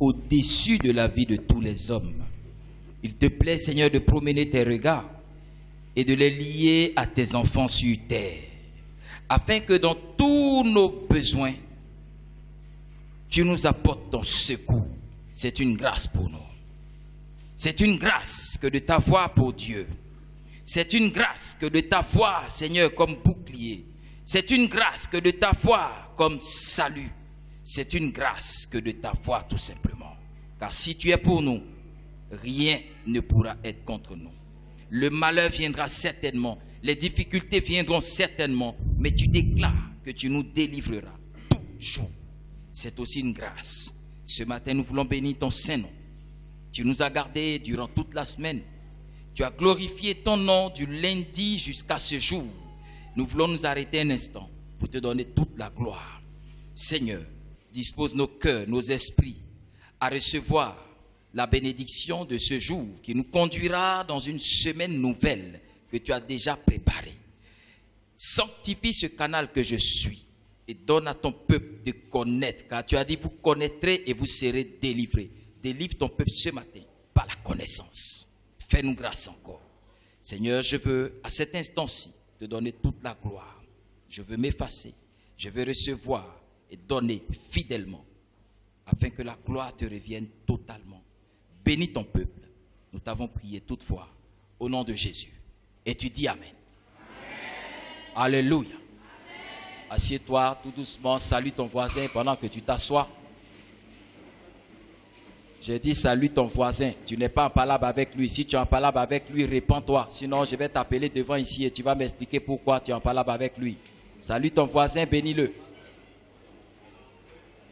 au-dessus de la vie de tous les hommes. Il te plaît, Seigneur, de promener tes regards et de les lier à tes enfants sur terre, afin que dans tous nos besoins, tu nous apportes ton secours. C'est une grâce pour nous. C'est une grâce que de t'avoir pour Dieu. C'est une grâce que de t'avoir, Seigneur, comme bouclier. C'est une grâce que de t'avoir comme salut. C'est une grâce que de t'avoir tout simplement. Car si tu es pour nous, rien ne pourra être contre nous. Le malheur viendra certainement, les difficultés viendront certainement, mais tu déclares que tu nous délivreras toujours. C'est aussi une grâce. Ce matin, nous voulons bénir ton Saint-Nom. Tu nous as gardés durant toute la semaine. Tu as glorifié ton nom du lundi jusqu'à ce jour. Nous voulons nous arrêter un instant pour te donner toute la gloire. Seigneur, dispose nos cœurs, nos esprits à recevoir la bénédiction de ce jour qui nous conduira dans une semaine nouvelle que tu as déjà préparée. Sanctifie ce canal que je suis et donne à ton peuple de connaître, car tu as dit vous connaîtrez et vous serez délivrés. Délivre ton peuple ce matin par la connaissance. Fais-nous grâce encore. Seigneur, je veux à cet instant-ci te donner toute la gloire. Je veux m'effacer, je veux recevoir et donner fidèlement afin que la gloire te revienne totalement. Bénis ton peuple. Nous t'avons prié toutefois au nom de Jésus. Et tu dis Amen. Amen. Alléluia. Assieds-toi tout doucement, salue ton voisin pendant que tu t'assois. J'ai dit salue ton voisin, tu n'es pas en palabre avec lui. Si tu es en palabre avec lui, répands-toi. Sinon, je vais t'appeler devant ici et tu vas m'expliquer pourquoi tu es en palabre avec lui. Salue ton voisin, bénis-le.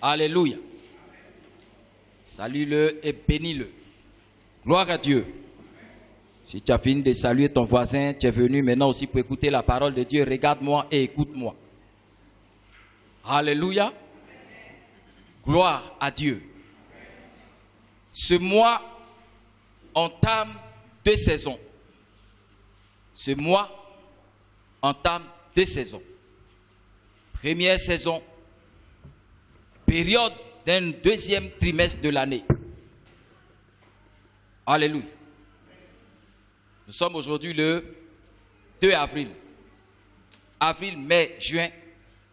Alléluia. Salue-le et bénis-le. Gloire à Dieu. Si tu as fini de saluer ton voisin, tu es venu maintenant aussi pour écouter la parole de Dieu. Regarde-moi et écoute-moi. Alléluia. Gloire à Dieu. Ce mois entame 2 saisons. Ce mois entame 2 saisons. Première saison, période d'un 2e trimestre de l'année. Alléluia. Nous sommes aujourd'hui le 2 avril. Avril, mai, juin,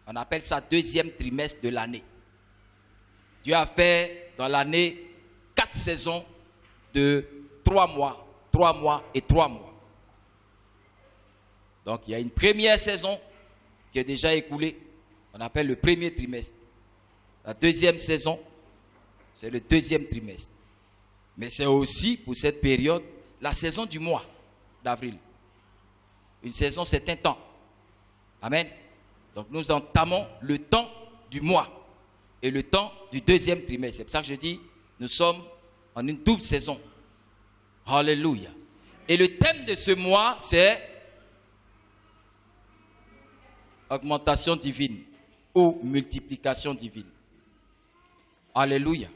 on appelle ça 2e trimestre de l'année. Dieu a fait dans l'année 4 saisons de 3 mois, 3 mois et 3 mois. Donc il y a une première saison qui est déjà écoulée, on appelle le 1er trimestre. La 2e saison, c'est le 2e trimestre. Mais c'est aussi pour cette période la saison du mois d'avril. Une saison, c'est un temps. Amen. Donc nous entamons le temps du mois et le temps du 2e trimestre. C'est pour ça que je dis, nous sommes en une double saison. Alléluia. Et le thème de ce mois, c'est augmentation divine ou multiplication divine. Alléluia.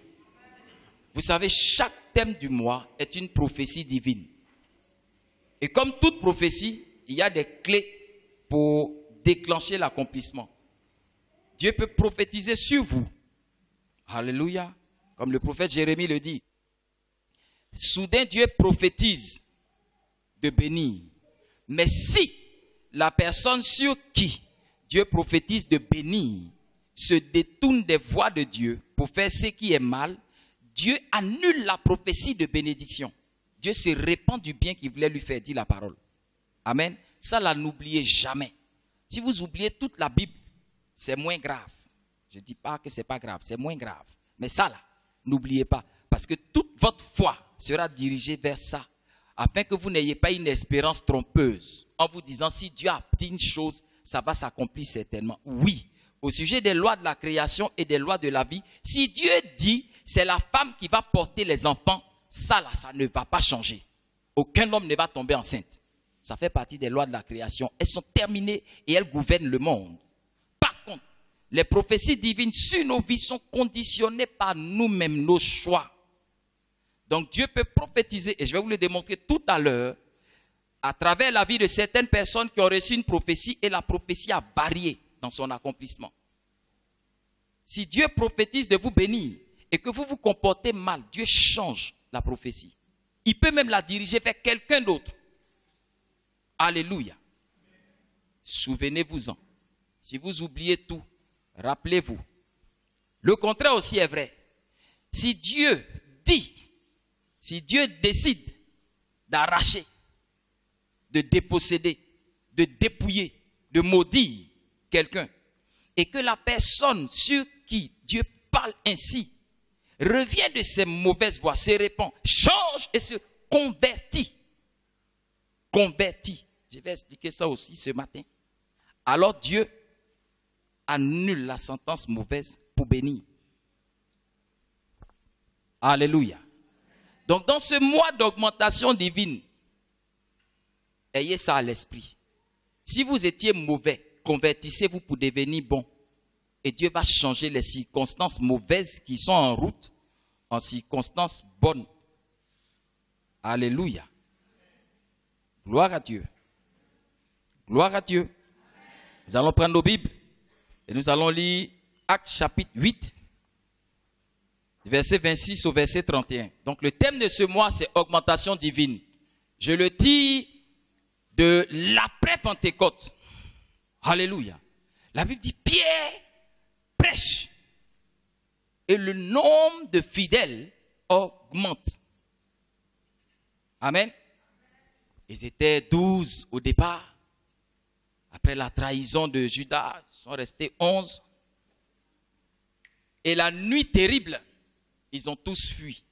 Vous savez, chaque thème du mois est une prophétie divine. Et comme toute prophétie, il y a des clés pour déclencher l'accomplissement. Dieu peut prophétiser sur vous. Alléluia. Comme le prophète Jérémie le dit. Soudain, Dieu prophétise de bénir. Mais si la personne sur qui Dieu prophétise de bénir se détourne des voies de Dieu pour faire ce qui est mal, Dieu annule la prophétie de bénédiction. Dieu se répand du bien qu'il voulait lui faire, dit la parole. Amen. Ça, là, n'oubliez jamais. Si vous oubliez toute la Bible, c'est moins grave. Je ne dis pas que ce n'est pas grave, c'est moins grave. Mais ça, là, n'oubliez pas. Parce que toute votre foi sera dirigée vers ça. Afin que vous n'ayez pas une espérance trompeuse. En vous disant, si Dieu a dit une chose, ça va s'accomplir certainement. Oui, au sujet des lois de la création et des lois de la vie, si Dieu dit, c'est la femme qui va porter les enfants, ça là, ça ne va pas changer. Aucun homme ne va tomber enceinte. Ça fait partie des lois de la création. Elles sont terminées et elles gouvernent le monde. Par contre, les prophéties divines sur nos vies sont conditionnées par nous-mêmes, nos choix. Donc Dieu peut prophétiser, et je vais vous le démontrer tout à l'heure, à travers la vie de certaines personnes qui ont reçu une prophétie et la prophétie a varié dans son accomplissement. Si Dieu prophétise de vous bénir et que vous vous comportez mal, Dieu change la prophétie. Il peut même la diriger vers quelqu'un d'autre. Alléluia. Souvenez-vous-en. Si vous oubliez tout, rappelez-vous. Le contraire aussi est vrai. Si Dieu dit, si Dieu décide d'arracher, de déposséder, de dépouiller, de maudire quelqu'un, et que la personne sur qui Dieu parle ainsi revient de ses mauvaises voies, se répand, change et se convertit. Convertit. Je vais expliquer ça aussi ce matin. Alors Dieu annule la sentence mauvaise pour bénir. Alléluia. Donc dans ce mois d'augmentation divine, ayez ça à l'esprit. Si vous étiez mauvais, convertissez-vous pour devenir bon. Et Dieu va changer les circonstances mauvaises qui sont en route en circonstances bonnes. Alléluia. Gloire à Dieu. Gloire à Dieu. Nous allons prendre nos Bibles et nous allons lire Actes chapitre 8, verset 26 au verset 31. Donc le thème de ce mois, c'est augmentation divine. Je le tire de l'après-Pentecôte. Alléluia. La Bible dit Pierre prêche et le nombre de fidèles augmente. Amen. Ils étaient 12 au départ. Après la trahison de Judas, ils sont restés 11. Et la nuit terrible, ils ont tous fui.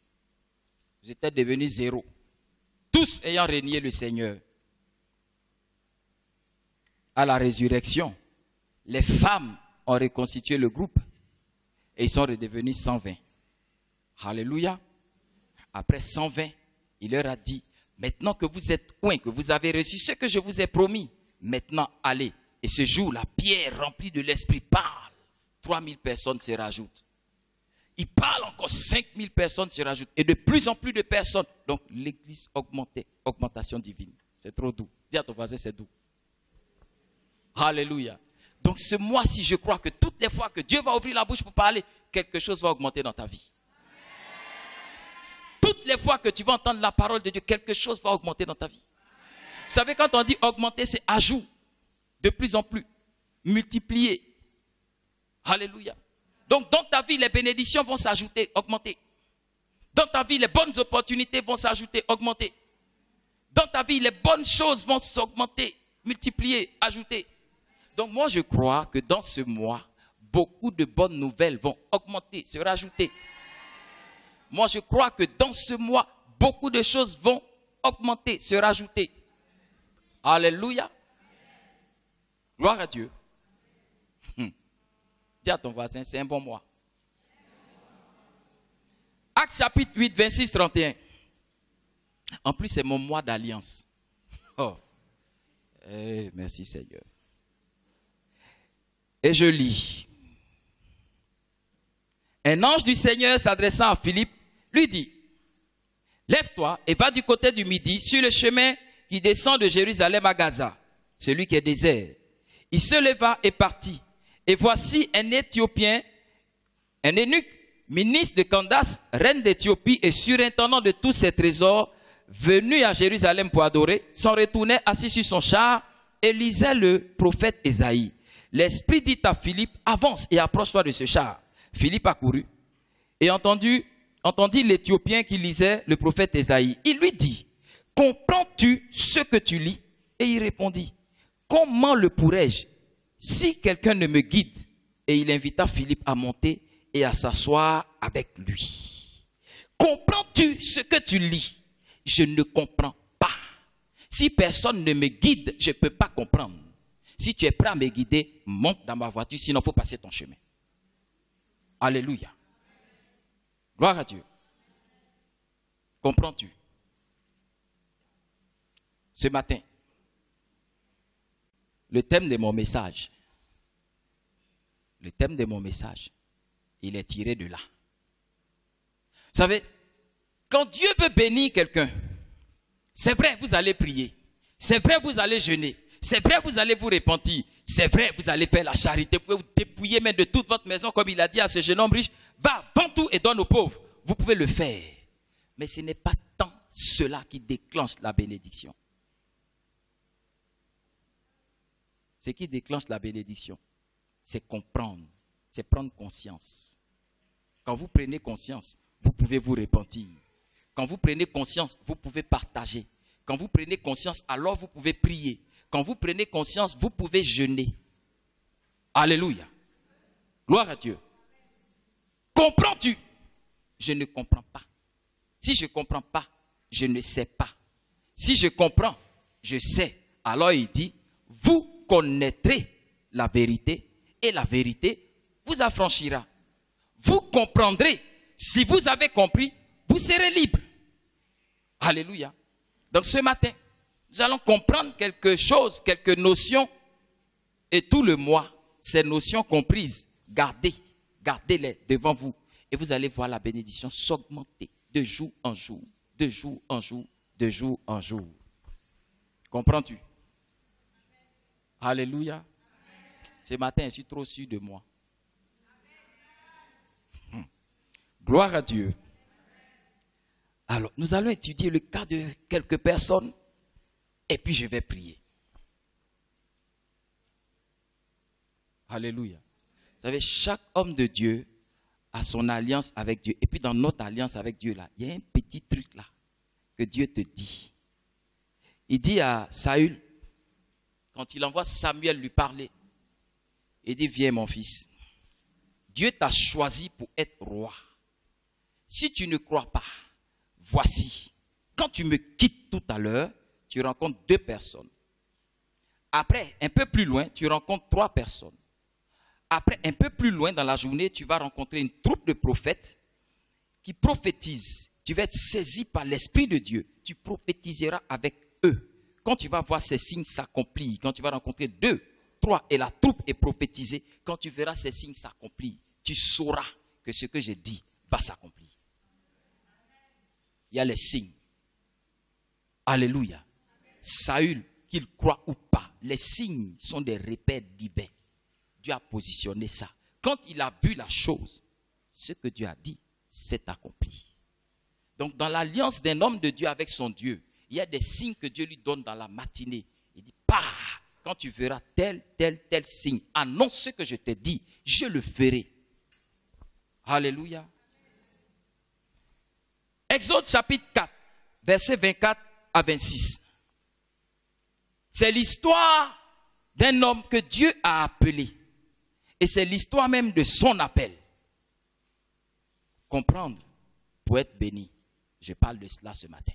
Ils étaient devenus 0. Tous ayant renié le Seigneur. À la résurrection, les femmes ont reconstitué le groupe et ils sont redevenus 120. Alléluia. Après 120, il leur a dit, maintenant que vous êtes loin, que vous avez reçu ce que je vous ai promis, maintenant allez. Et ce jour, la pierre remplie de l'Esprit parle. 3000 personnes se rajoutent. Il parle encore, 5000 personnes se rajoutent. Et de plus en plus de personnes. Donc l'église augmentait. Augmentation divine. C'est trop doux. Dis à ton voisin, c'est doux. Alléluia. Donc ce mois-ci, je crois que toutes les fois que Dieu va ouvrir la bouche pour parler, quelque chose va augmenter dans ta vie. Toutes les fois que tu vas entendre la parole de Dieu, quelque chose va augmenter dans ta vie. Vous savez, quand on dit augmenter, c'est ajout. De plus en plus. Multiplier. Alléluia. Donc dans ta vie, les bénédictions vont s'ajouter, augmenter. Dans ta vie, les bonnes opportunités vont s'ajouter, augmenter. Dans ta vie, les bonnes choses vont s'augmenter, multiplier, ajouter. Donc moi, je crois que dans ce mois, beaucoup de bonnes nouvelles vont augmenter, se rajouter. Moi, je crois que dans ce mois, beaucoup de choses vont augmenter, se rajouter. Alléluia. Gloire à Dieu. Dis à ton voisin, c'est un bon mois. Actes chapitre 8, 26, 31. En plus, c'est mon mois d'alliance. Oh. Merci Seigneur. Et je lis. Un ange du Seigneur s'adressant à Philippe, lui dit, lève-toi et va du côté du midi sur le chemin qui descend de Jérusalem à Gaza, celui qui est désert. Il se leva et partit. Et voici un Éthiopien, un eunuque, ministre de Candace, reine d'Éthiopie et surintendant de tous ses trésors, venu à Jérusalem pour adorer, s'en retournait assis sur son char et lisait le prophète Ésaïe. L'Esprit dit à Philippe, avance et approche-toi de ce char. Philippe accourut et entendit l'Éthiopien qui lisait le prophète Ésaïe. Il lui dit, comprends-tu ce que tu lis? Et il répondit, comment le pourrais-je si quelqu'un ne me guide? Et il invita Philippe à monter et à s'asseoir avec lui. Comprends-tu ce que tu lis? Je ne comprends pas. Si personne ne me guide, je ne peux pas comprendre. Si tu es prêt à me guider, monte dans ma voiture, sinon il faut passer ton chemin. Alléluia. Gloire à Dieu. Comprends-tu? Ce matin, le thème de mon message, il est tiré de là. Vous savez, quand Dieu veut bénir quelqu'un, c'est vrai, vous allez prier. C'est vrai, vous allez jeûner. C'est vrai, vous allez vous repentir. C'est vrai, vous allez faire la charité. Vous pouvez vous dépouiller même de toute votre maison, comme il a dit à ce jeune homme riche. Va, vends tout et donne aux pauvres. Vous pouvez le faire. Mais ce n'est pas tant cela qui déclenche la bénédiction. Ce qui déclenche la bénédiction, c'est comprendre, c'est prendre conscience. Quand vous prenez conscience, vous pouvez vous repentir. Quand vous prenez conscience, vous pouvez partager. Quand vous prenez conscience, alors vous pouvez prier. Quand vous prenez conscience, vous pouvez jeûner. Alléluia. Gloire à Dieu. Comprends-tu? Je ne comprends pas. Si je ne comprends pas, je ne sais pas. Si je comprends, je sais. Alors il dit, vous connaîtrez la vérité et la vérité vous affranchira. Vous comprendrez. Si vous avez compris, vous serez libre. Alléluia. Donc ce matin, nous allons comprendre quelque chose, quelques notions. Et tout le mois, ces notions comprises, gardez-les devant vous. Et vous allez voir la bénédiction s'augmenter de jour en jour, de jour en jour, de jour en jour. Comprends-tu? Alléluia. Ce matin, je suis trop sûr de moi. Gloire à Dieu. Alors, nous allons étudier le cas de quelques personnes et puis je vais prier. Alléluia. Vous savez, chaque homme de Dieu a son alliance avec Dieu. Et puis dans notre alliance avec Dieu, là, il y a un petit truc là que Dieu te dit. Il dit à Saül, quand il envoie Samuel lui parler, il dit, viens mon fils, Dieu t'a choisi pour être roi. Si tu ne crois pas, voici, quand tu me quittes tout à l'heure, tu rencontres 2 personnes. Après, un peu plus loin, tu rencontres 3 personnes. Après, un peu plus loin dans la journée, tu vas rencontrer une troupe de prophètes qui prophétisent. Tu vas être saisi par l'Esprit de Dieu. Tu prophétiseras avec eux. Quand tu vas voir ces signes s'accomplir, quand tu vas rencontrer 2, 3 et la troupe est prophétisée, quand tu verras ces signes s'accomplir, tu sauras que ce que j'ai dit va s'accomplir. Il y a les signes. Alléluia. Saül, qu'il croit ou pas, les signes sont des repères divins. Dieu a positionné ça. Quand il a vu la chose, ce que Dieu a dit s'est accompli. Donc dans l'alliance d'un homme de Dieu avec son Dieu, il y a des signes que Dieu lui donne dans la matinée. Il dit, quand tu verras tel signe, annonce ce que je t'ai dit, je le ferai. Alléluia. Exode chapitre 4, versets 24 à 26. C'est l'histoire d'un homme que Dieu a appelé. Et c'est l'histoire même de son appel. Comprendre pour être béni. Je parle de cela ce matin.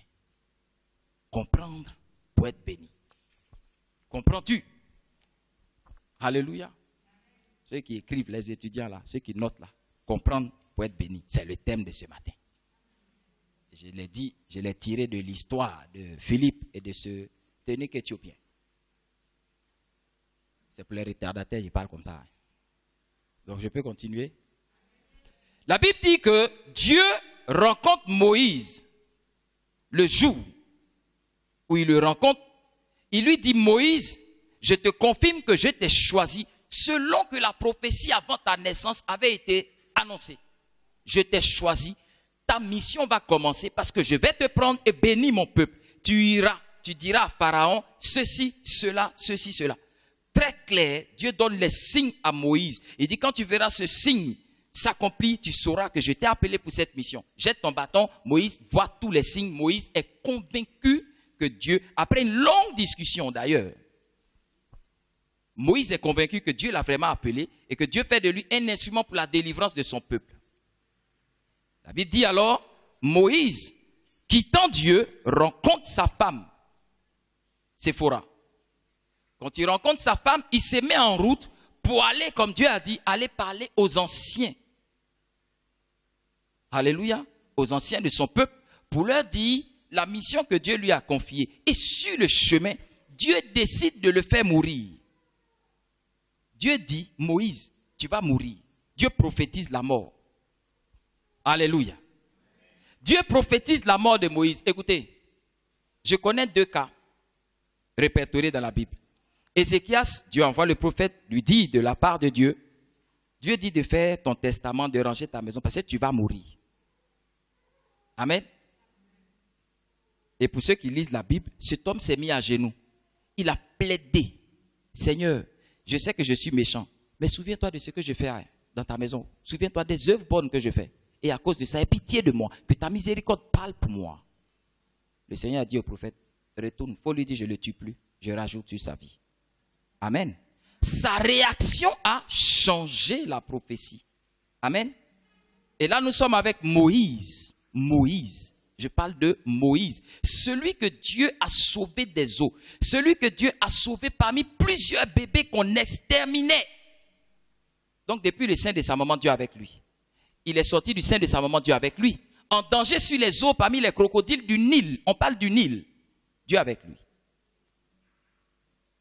Comprendre pour être béni. Comprends-tu? Alléluia. Ceux qui écrivent, les étudiants là, ceux qui notent là, comprendre pour être béni. C'est le thème de ce matin. Je l'ai dit, je l'ai tiré de l'histoire de Philippe et de ce eunuque éthiopien. C'est pour les retardataires, je parle comme ça. Donc je peux continuer. La Bible dit que Dieu rencontre Moïse le jour où il le rencontre. Il lui dit, Moïse, je te confirme que je t'ai choisi selon que la prophétie avant ta naissance avait été annoncée. Je t'ai choisi. Ta mission va commencer parce que je vais te prendre et bénir mon peuple. Tu iras, tu diras à Pharaon, ceci, cela, ceci, cela. Très clair, Dieu donne les signes à Moïse. Il dit, quand tu verras ce signe s'accomplir, tu sauras que je t'ai appelé pour cette mission. Jette ton bâton, Moïse voit tous les signes. Moïse est convaincu que Dieu, après une longue discussion d'ailleurs, Moïse est convaincu que Dieu l'a vraiment appelé et que Dieu fait de lui un instrument pour la délivrance de son peuple. La Bible dit alors, Moïse, quittant Dieu, rencontre sa femme, Séphora. Quand il rencontre sa femme, il se met en route pour aller, comme Dieu a dit, aller parler aux anciens. Alléluia. Aux anciens de son peuple, pour leur dire la mission que Dieu lui a confiée. Et sur le chemin, Dieu décide de le faire mourir. Dieu dit, Moïse, tu vas mourir. Dieu prophétise la mort. Alléluia. Dieu prophétise la mort de Moïse. Écoutez, je connais 2 cas répertoriés dans la Bible. Ézéchias, Dieu envoie le prophète, lui dit de la part de Dieu, Dieu dit de faire ton testament, de ranger ta maison, parce que tu vas mourir. Amen. Et pour ceux qui lisent la Bible, cet homme s'est mis à genoux. Il a plaidé. Seigneur, je sais que je suis méchant, mais souviens-toi de ce que je fais dans ta maison. Souviens-toi des œuvres bonnes que je fais. Et à cause de ça, aie pitié de moi, que ta miséricorde parle pour moi. Le Seigneur a dit au prophète, retourne, il faut lui dire, je ne le tue plus, je rajoute sur sa vie. Amen. Sa réaction a changé la prophétie. Amen. Et là, nous sommes avec Moïse. Moïse. Je parle de Moïse. Celui que Dieu a sauvé des eaux. Celui que Dieu a sauvé parmi plusieurs bébés qu'on exterminait. Donc, depuis le sein de sa maman, Dieu avec lui. Il est sorti du sein de sa maman, Dieu avec lui. En danger sur les eaux parmi les crocodiles du Nil. On parle du Nil. Dieu avec lui.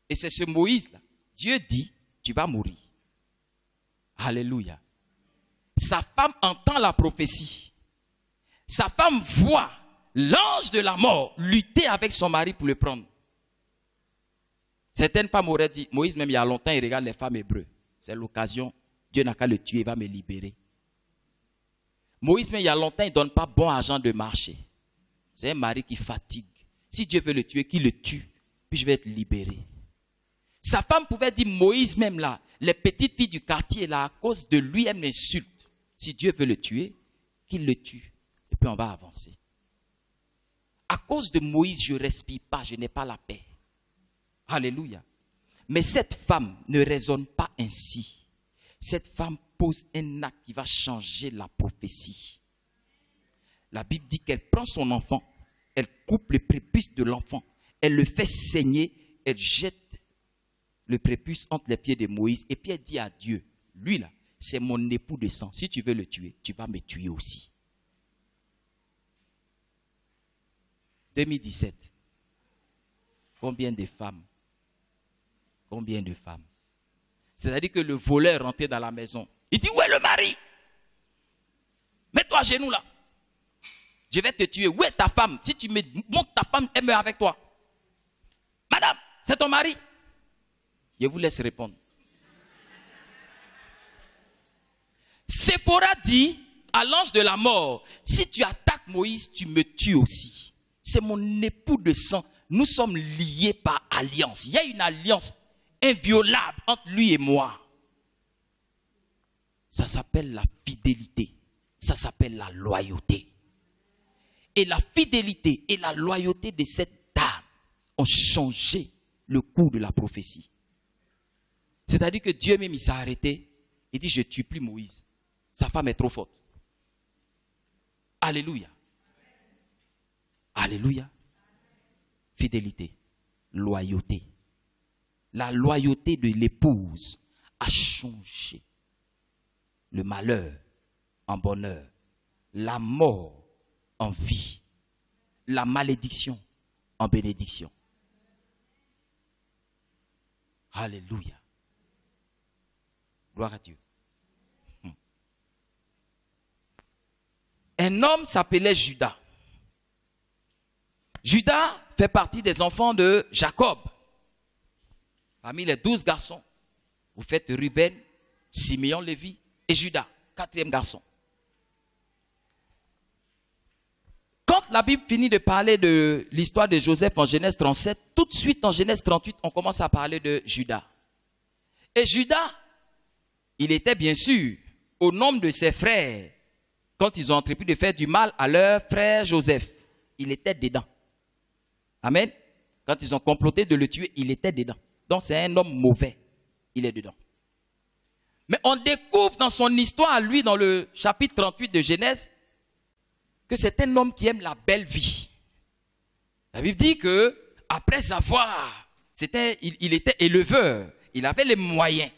Et c'est ce Moïse-là. Dieu dit, tu vas mourir. Alléluia. Sa femme entend la prophétie. Sa femme voit l'ange de la mort lutter avec son mari pour le prendre. Certaines femmes auraient dit, Moïse même il y a longtemps, il regarde les femmes hébreues. C'est l'occasion, Dieu n'a qu'à le tuer, il va me libérer. Moïse même il y a longtemps, il ne donne pas bon argent de marché. C'est un mari qui fatigue. Si Dieu veut le tuer, qu'il le tue, puis je vais être libéré. Sa femme pouvait dire, Moïse même là, les petites filles du quartier là, à cause de lui, elles m'insultent. Si Dieu veut le tuer, qu'il le tue. Et puis on va avancer. À cause de Moïse, je ne respire pas, je n'ai pas la paix. Alléluia. Mais cette femme ne raisonne pas ainsi. Cette femme pose un acte qui va changer la prophétie. La Bible dit qu'elle prend son enfant, elle coupe le prépuce de l'enfant, elle le fait saigner, elle jette le prépuce entre les pieds de Moïse et puis elle dit à Dieu, lui là, c'est mon époux de sang. Si tu veux le tuer, tu vas me tuer aussi. 2017. Combien de femmes? Combien de femmes? C'est-à-dire que le voleur rentrait dans la maison. Il dit, où est le mari? Mets-toi à genoux là. Je vais te tuer. Où est ta femme? Si tu me montres ta femme, elle meurt avec toi. Madame, c'est ton mari? Je vous laisse répondre. Séphora dit à l'ange de la mort, si tu attaques Moïse, tu me tues aussi. C'est mon époux de sang. Nous sommes liés par alliance. Il y a une alliance inviolable entre lui et moi. Ça s'appelle la fidélité. Ça s'appelle la loyauté. Et la fidélité et la loyauté de cette dame ont changé le cours de la prophétie. C'est-à-dire que Dieu même, il s'est arrêté. Il dit, je ne tue plus Moïse. Sa femme est trop forte. Alléluia. Alléluia. Fidélité, loyauté. La loyauté de l'épouse a changé le malheur en bonheur, la mort en vie, la malédiction en bénédiction. Alléluia. Gloire à Dieu. Un homme s'appelait Judas. Judas fait partie des enfants de Jacob. Parmi les 12 garçons, vous faites Ruben, Simeon, Lévi et Judas, 4e garçon. Quand la Bible finit de parler de l'histoire de Joseph en Genèse 37, tout de suite en Genèse 38, on commence à parler de Judas. Et Judas, il était bien sûr au nombre de ses frères, quand ils ont entrepris de faire du mal à leur frère Joseph, il était dedans. Amen. Quand ils ont comploté de le tuer, il était dedans. Donc c'est un homme mauvais. Il est dedans. Mais on découvre dans son histoire, lui, dans le chapitre 38 de Genèse, que c'est un homme qui aime la belle vie. La Bible dit que après avoir, il était éleveur, il avait les moyens.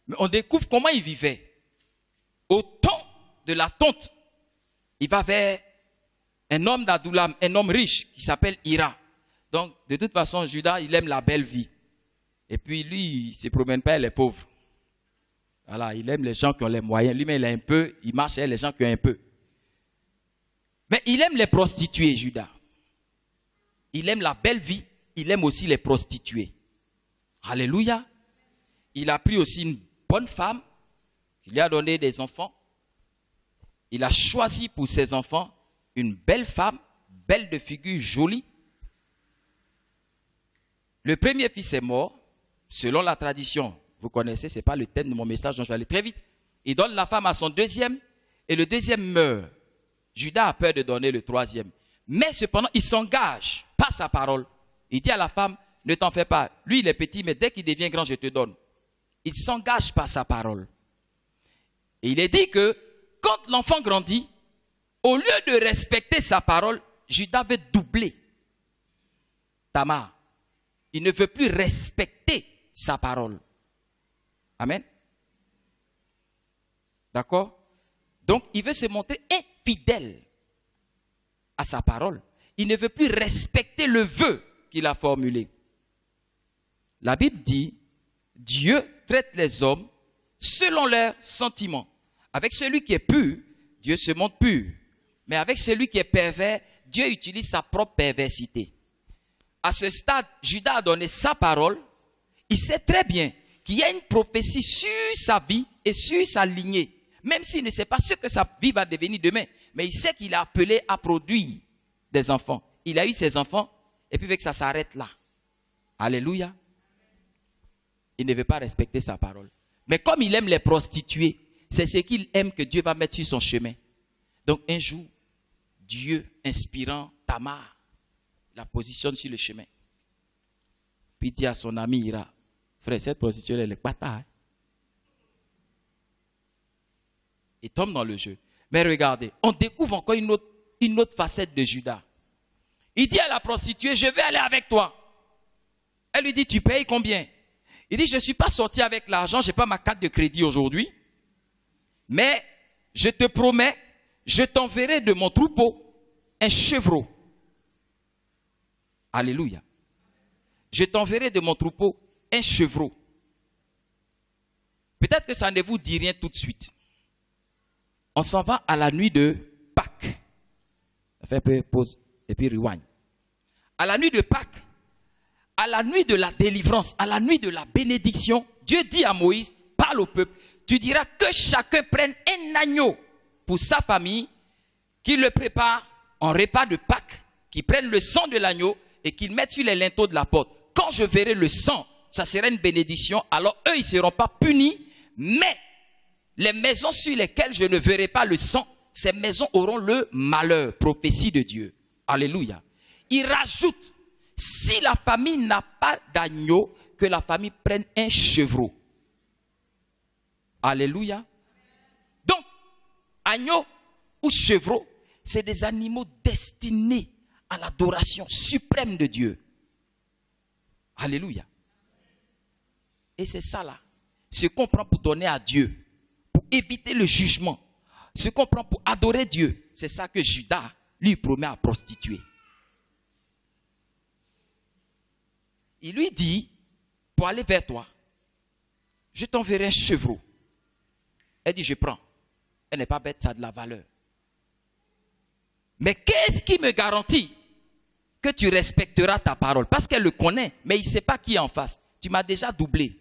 Mais on découvre comment il vivait. Au temps de la tonte, il va vers un homme d'Adoulam, un homme riche qui s'appelle Hira. Donc, de toute façon, Judas, il aime la belle vie. Et puis, lui, il ne se promène pas, les pauvres. Voilà, il aime les gens qui ont les moyens. Lui-même, il a un peu, il marche avec les gens qui ont un peu. Mais il aime les prostituées, Judas. Il aime la belle vie, il aime aussi les prostituées. Alléluia. Il a pris aussi une bonne femme, il lui a donné des enfants. Il a choisi pour ses enfants une belle femme, belle de figure, jolie. Le premier fils est mort, selon la tradition. Vous connaissez, ce n'est pas le thème de mon message, donc je vais aller très vite. Il donne la femme à son deuxième, et le deuxième meurt. Judas a peur de donner le troisième. Mais cependant, il s'engage par sa parole. Il dit à la femme, ne t'en fais pas. Lui, il est petit, mais dès qu'il devient grand, je te donne. Il s'engage par sa parole. Et il est dit que quand l'enfant grandit, au lieu de respecter sa parole, Judas veut doubler Tamar. Il ne veut plus respecter sa parole. Amen. D'accord? Donc, il veut se montrer infidèle à sa parole. Il ne veut plus respecter le vœu qu'il a formulé. La Bible dit, Dieu traite les hommes selon leurs sentiments. Avec celui qui est pur, Dieu se montre pur. Mais avec celui qui est pervers, Dieu utilise sa propre perversité. À ce stade, Judas a donné sa parole. Il sait très bien qu'il y a une prophétie sur sa vie et sur sa lignée. Même s'il ne sait pas ce que sa vie va devenir demain. Mais il sait qu'il est appelé à produire des enfants. Il a eu ses enfants et puis ça s'arrête là. Alléluia. Il ne veut pas respecter sa parole. Mais comme il aime les prostituées, c'est ce qu'il aime que Dieu va mettre sur son chemin. Donc un jour, Dieu, inspirant Tamar, la positionne sur le chemin. Puis il dit à son ami Ira, frère, cette prostituée, elle est pas tard. Il tombe dans le jeu. Mais regardez, on découvre encore une autre facette de Judas. Il dit à la prostituée, je vais aller avec toi. Elle lui dit, tu payes combien? Il dit, je ne suis pas sorti avec l'argent, je n'ai pas ma carte de crédit aujourd'hui. Mais je te promets, je t'enverrai de mon troupeau un chevreau. Alléluia. Je t'enverrai de mon troupeau un chevreau. Peut-être que ça ne vous dit rien tout de suite. On s'en va à la nuit de Pâques. On fait un peu pause et puis rewind. À la nuit de Pâques, à la nuit de la délivrance, à la nuit de la bénédiction, Dieu dit à Moïse, parle au peuple, tu diras que chacun prenne un agneau pour sa famille, qu'il le prépare en repas de Pâques, qu'il prenne le sang de l'agneau et qu'il mette sur les linteaux de la porte. Quand je verrai le sang, ça sera une bénédiction, alors eux, ils ne seront pas punis, mais les maisons sur lesquelles je ne verrai pas le sang, ces maisons auront le malheur, prophétie de Dieu. Alléluia. Il rajoute, si la famille n'a pas d'agneau, que la famille prenne un chevreau. Alléluia. Donc, agneau ou chevreau, c'est des animaux destinés à l'adoration suprême de Dieu. Alléluia. Et c'est ça là. Ce qu'on prend pour donner à Dieu, pour éviter le jugement, ce qu'on prend pour adorer Dieu, c'est ça que Judas lui promet à prostituer. Il lui dit, pour aller vers toi, je t'enverrai un chevreau. Elle dit, je prends. Elle n'est pas bête, ça a de la valeur. Mais qu'est-ce qui me garantit que tu respecteras ta parole? Parce qu'elle le connaît, mais il ne sait pas qui est en face. Tu m'as déjà doublé.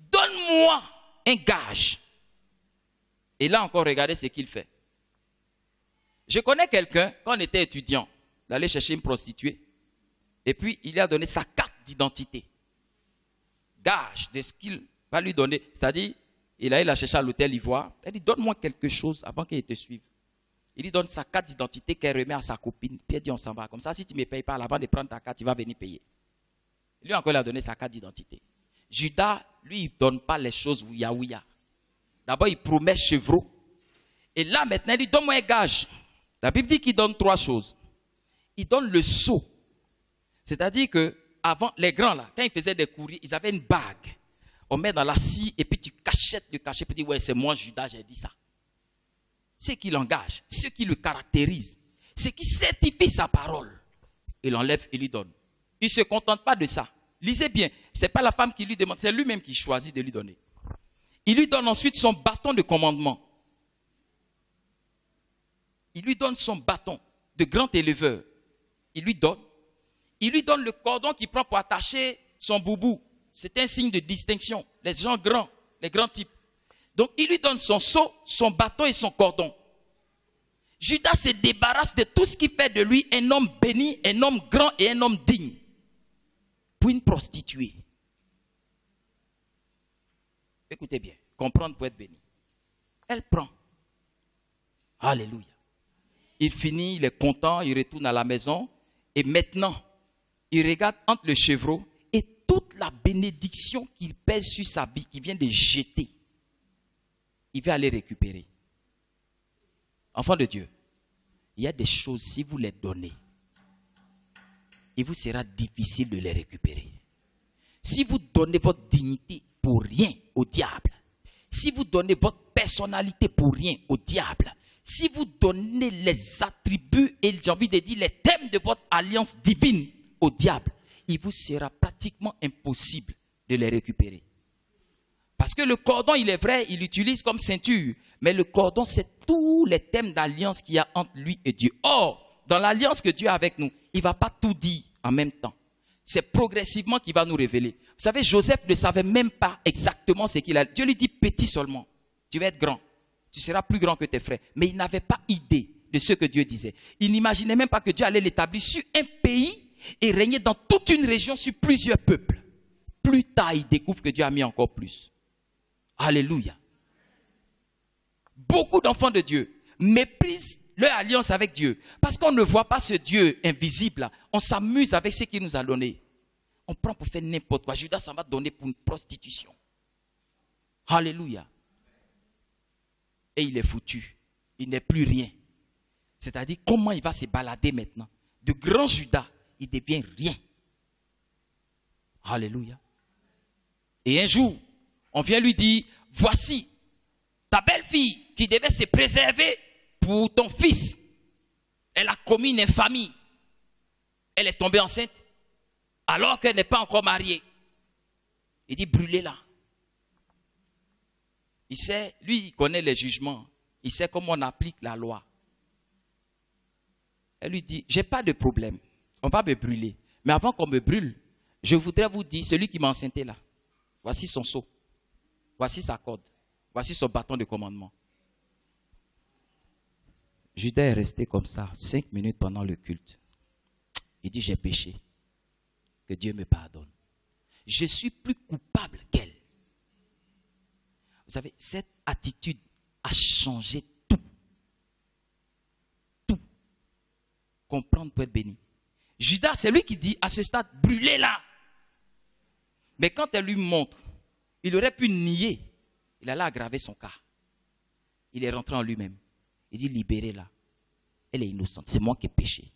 Donne-moi un gage. Et là encore, regardez ce qu'il fait. Je connais quelqu'un, quand on était étudiant, il allait chercher une prostituée. Et puis, il lui a donné sa carte d'identité. Gage de ce qu'il va lui donner. C'est-à-dire, il a cherché à l'hôtel Ivoire. Elle dit, donne-moi quelque chose avant qu'il te suive. Il lui donne sa carte d'identité qu'elle remet à sa copine. Puis elle dit, on s'en va. Comme ça, si tu ne me payes pas, avant de prendre ta carte, tu vas venir payer. Lui encore, il a donné sa carte d'identité. Judas, lui, il ne donne pas les choses ouïa ouïa. D'abord, il promet chevreau. Et là, maintenant, il dit, donne-moi un gage. La Bible dit qu'il donne 3 choses. Il donne le sceau. C'est-à-dire que avant, les grands, là, quand ils faisaient des courriers, ils avaient une bague. On met dans la scie et puis tu cachettes le cachet pour dire, ouais, c'est moi, Judas, j'ai dit ça. Ce qui l'engage, ce qui le caractérise, ce qui certifie sa parole. Il l'enlève et lui donne. Il ne se contente pas de ça. Lisez bien, ce n'est pas la femme qui lui demande, c'est lui-même qui choisit de lui donner. Il lui donne ensuite son bâton de commandement. Il lui donne son bâton de grand éleveur. Il lui donne le cordon qu'il prend pour attacher son boubou C'était un signe de distinction. Les gens grands, les grands types. Donc, il lui donne son seau, son bâton et son cordon. Judas se débarrasse de tout ce qui fait de lui un homme béni, un homme grand et un homme digne. Pour une prostituée. Écoutez bien, comprendre pour être béni. Elle prend. Alléluia. Il finit, il est content, il retourne à la maison. Et maintenant, il regarde entre le chevreau et toute la bénédiction qu'il pèse sur sa vie, qu'il vient de jeter. Il va aller récupérer. Enfant de Dieu, il y a des choses, si vous les donnez, il vous sera difficile de les récupérer. Si vous donnez votre dignité pour rien au diable, si vous donnez votre personnalité pour rien au diable, si vous donnez les attributs et j'ai envie de dire les thèmes de votre alliance divine au diable, il vous sera pratiquement impossible de les récupérer. Parce que le cordon, il est vrai, il l'utilise comme ceinture, mais le cordon, c'est tous les thèmes d'alliance qu'il y a entre lui et Dieu. Or, dans l'alliance que Dieu a avec nous, il ne va pas tout dire en même temps. C'est progressivement qu'il va nous révéler. Vous savez, Joseph ne savait même pas exactement ce qu'il a. Dieu lui dit petit seulement. Tu vas être grand. Tu seras plus grand que tes frères. Mais il n'avait pas idée de ce que Dieu disait. Il n'imaginait même pas que Dieu allait l'établir sur un pays et régner dans toute une région sur plusieurs peuples. Plus tard, il découvre que Dieu a mis encore plus. Alléluia. Beaucoup d'enfants de Dieu méprisent leur alliance avec Dieu. Parce qu'on ne voit pas ce Dieu invisible. On s'amuse avec ce qu'il nous a donné. On prend pour faire n'importe quoi. Judas s'en va donner pour une prostitution. Alléluia. Et il est foutu. Il n'est plus rien. C'est-à-dire comment il va se balader maintenant. De grand Judas, il devient rien. Alléluia. Et un jour, on vient lui dire, voici ta belle-fille qui devait se préserver pour ton fils. Elle a commis une infamie. Elle est tombée enceinte alors qu'elle n'est pas encore mariée. Il dit, brûlez-la. Il sait, lui, il connaît les jugements. Il sait comment on applique la loi. Elle lui dit, j'ai pas de problème. On va me brûler. Mais avant qu'on me brûle, je voudrais vous dire, celui qui m'a enceinté là, voici son seau. Voici sa corde. Voici son bâton de commandement. Judas est resté comme ça 5 minutes pendant le culte. Il dit, j'ai péché. Que Dieu me pardonne. Je suis plus coupable qu'elle. Vous savez, cette attitude a changé tout. Tout. Comprendre pour être béni. Judas, c'est lui qui dit à ce stade, brûlez-la. Mais quand elle lui montre, il aurait pu nier. Il allait aggraver son cas. Il est rentré en lui-même. Il dit, libérez-la. Elle est innocente. C'est moi qui ai péché.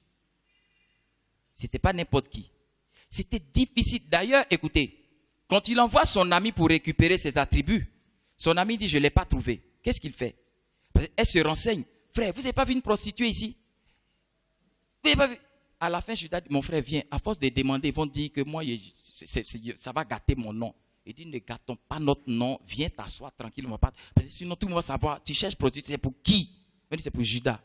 Ce n'était pas n'importe qui. C'était difficile. D'ailleurs, écoutez, quand il envoie son ami pour récupérer ses attributs, son ami dit, je ne l'ai pas trouvé. Qu'est-ce qu'il fait? Elle se renseigne. Frère, vous n'avez pas vu une prostituée ici? Vous n'avez pas vu? À la fin, Judas dit, mon frère, viens. À force de demander, ils vont dire que moi, ça va gâter mon nom. Il dit, ne gâtons pas notre nom. Viens t'asseoir tranquillement. Parce que sinon, tout le monde va savoir. Tu cherches prostituée, c'est pour qui? Il dit, c'est pour Judas.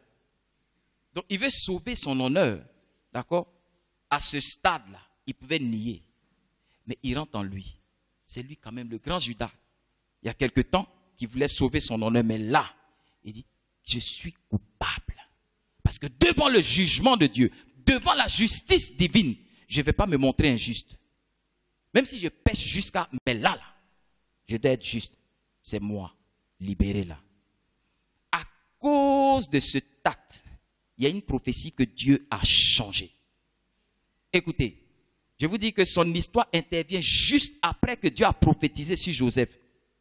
Donc, il veut sauver son honneur. D'accord? À ce stade-là, il pouvait nier. Mais il rentre en lui. C'est lui quand même, le grand Judas. Il y a quelque temps, qui voulait sauver son honneur. Mais là, il dit, je suis coupable. Parce que devant le jugement de Dieu, devant la justice divine, je ne vais pas me montrer injuste. Même si je pêche jusqu'à... Mais là, je dois être juste. C'est moi. Libérez-la. À cause de ce acte, il y a une prophétie que Dieu a changée. Écoutez, je vous dis que son histoire intervient juste après que Dieu a prophétisé sur Joseph,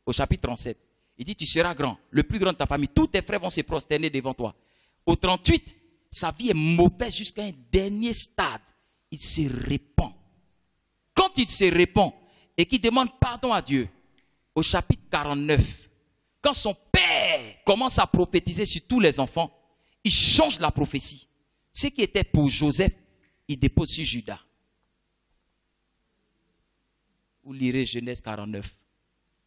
au chapitre 37. Il dit, tu seras grand, le plus grand de ta famille. Tous tes frères vont se prosterner devant toi. Au 38, sa vie est mauvaise jusqu'à un dernier stade. Il se répand. Quand il se répand et qu'il demande pardon à Dieu, au chapitre 49, quand son père commence à prophétiser sur tous les enfants, il change la prophétie. Ce qui était pour Joseph, il dépose sur Judas. Vous lirez Genèse 49.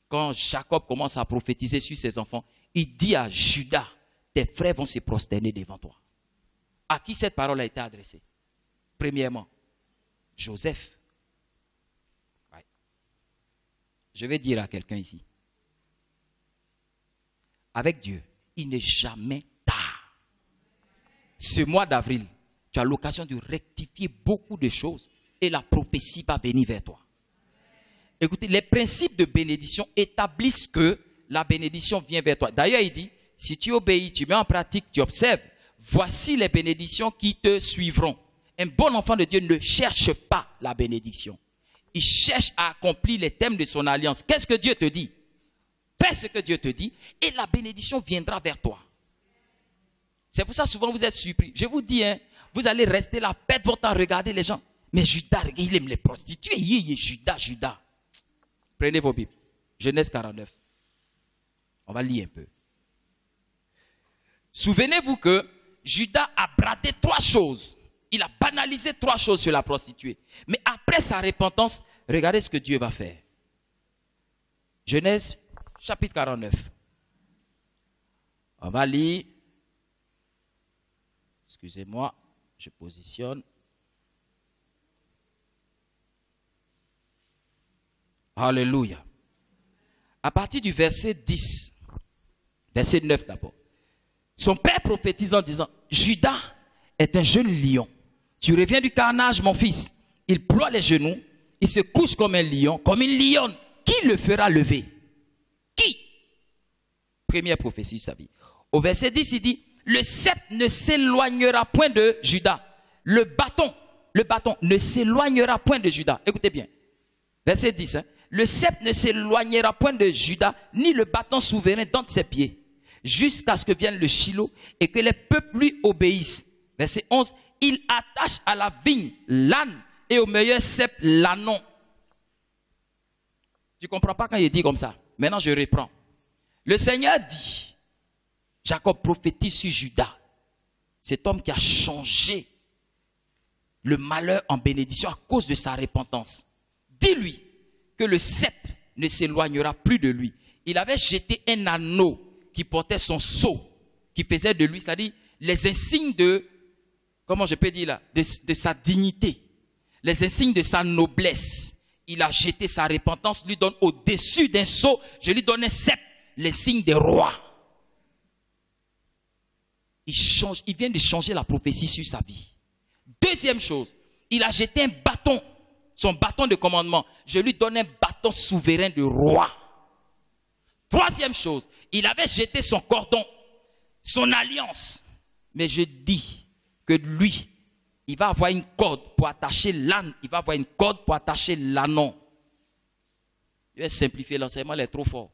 Quand Jacob commence à prophétiser sur ses enfants, il dit à Judas, tes frères vont se prosterner devant toi. À qui cette parole a été adressée? Premièrement, Joseph. Ouais. Je vais dire à quelqu'un ici. Avec Dieu, il n'est jamais tard. Ce mois d'avril, tu as l'occasion de rectifier beaucoup de choses et la prophétie va venir vers toi. Écoutez, les principes de bénédiction établissent que la bénédiction vient vers toi. D'ailleurs, il dit, si tu obéis, tu mets en pratique, tu observes, voici les bénédictions qui te suivront. Un bon enfant de Dieu ne cherche pas la bénédiction. Il cherche à accomplir les thèmes de son alliance. Qu'est-ce que Dieu te dit? Fais ce que Dieu te dit et la bénédiction viendra vers toi. C'est pour ça souvent vous êtes surpris. Je vous dis, hein, vous allez rester là, perdre votre temps à regarder les gens. Mais Judas, il aime les prostituées. Il est Judas. Prenez vos Bibles. Genèse 49. On va lire un peu. Souvenez-vous que Judas a bradé 3 choses. Il a banalisé 3 choses sur la prostituée. Mais après sa repentance, regardez ce que Dieu va faire. Genèse chapitre 49. On va lire. Excusez-moi, je positionne. Alléluia. À partir du verset 10, verset 9 d'abord. Son père prophétise en disant, Judas est un jeune lion. Tu reviens du carnage, mon fils. Il ploie les genoux, il se couche comme un lion, comme une lionne. Qui le fera lever? Qui? Première prophétie de sa vie. Au verset 10, il dit, le sceptre ne s'éloignera point de Judas. Le bâton ne s'éloignera point de Judas. Écoutez bien. Verset 10, hein. Le sceptre ne s'éloignera point de Judas, ni le bâton souverain d'entre ses pieds, jusqu'à ce que vienne le Shilo et que les peuples lui obéissent. Verset 11, il attache à la vigne l'âne et au meilleur sceptre l'ânon. Tu ne comprends pas quand il dit comme ça? Maintenant je reprends. Le Seigneur dit, Jacob prophétise sur Judas, cet homme qui a changé le malheur en bénédiction à cause de sa repentance. Dis-lui que le sceptre ne s'éloignera plus de lui. Il avait jeté un anneau qui portait son sceau, qui faisait de lui, c'est-à-dire les insignes de, comment je peux dire là, de sa dignité, les insignes de sa noblesse. Il a jeté sa repentance, lui donne au-dessus d'un sceau, je lui donne un sceptre, les signes des rois. Il vient de changer la prophétie sur sa vie. Deuxième chose, il a jeté un bâton, son bâton de commandement. Je lui donne un bâton souverain de roi. Troisième chose, il avait jeté son cordon, son alliance. Mais je dis que lui, il va avoir une corde pour attacher l'âne, il va avoir une corde pour attacher l'ânon. Je vais simplifier l'enseignement, il est trop fort.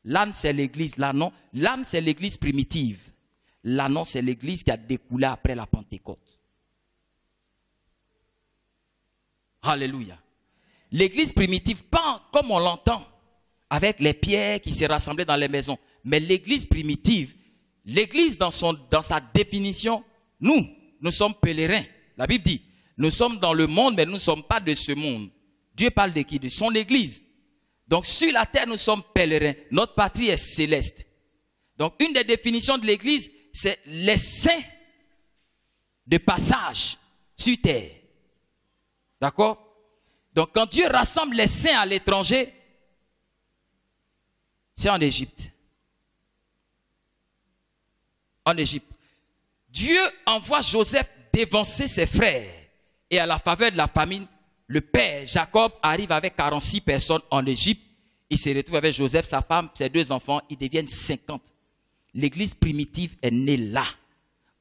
L'âne, c'est l'église, l'âne, c'est l'église primitive. L'ânon, c'est l'église qui a découlé après la Pentecôte. Alléluia. L'église primitive, pas comme on l'entend, avec les pierres qui se rassemblaient dans les maisons. Mais l'église primitive, l'église dans sa définition, nous sommes pèlerins. La Bible dit, nous sommes dans le monde, mais nous ne sommes pas de ce monde. Dieu parle de qui? De son église. Donc sur la terre, nous sommes pèlerins. Notre patrie est céleste. Donc une des définitions de l'église, c'est les saints de passage sur terre. D'accord? Donc quand Dieu rassemble les saints à l'étranger, c'est en Égypte. En Égypte. Dieu envoie Joseph dévancer ses frères. Et à la faveur de la famine, le père Jacob arrive avec 46 personnes en Égypte. Il se retrouve avec Joseph, sa femme, ses 2 enfants. Ils deviennent 50. L'église primitive est née là.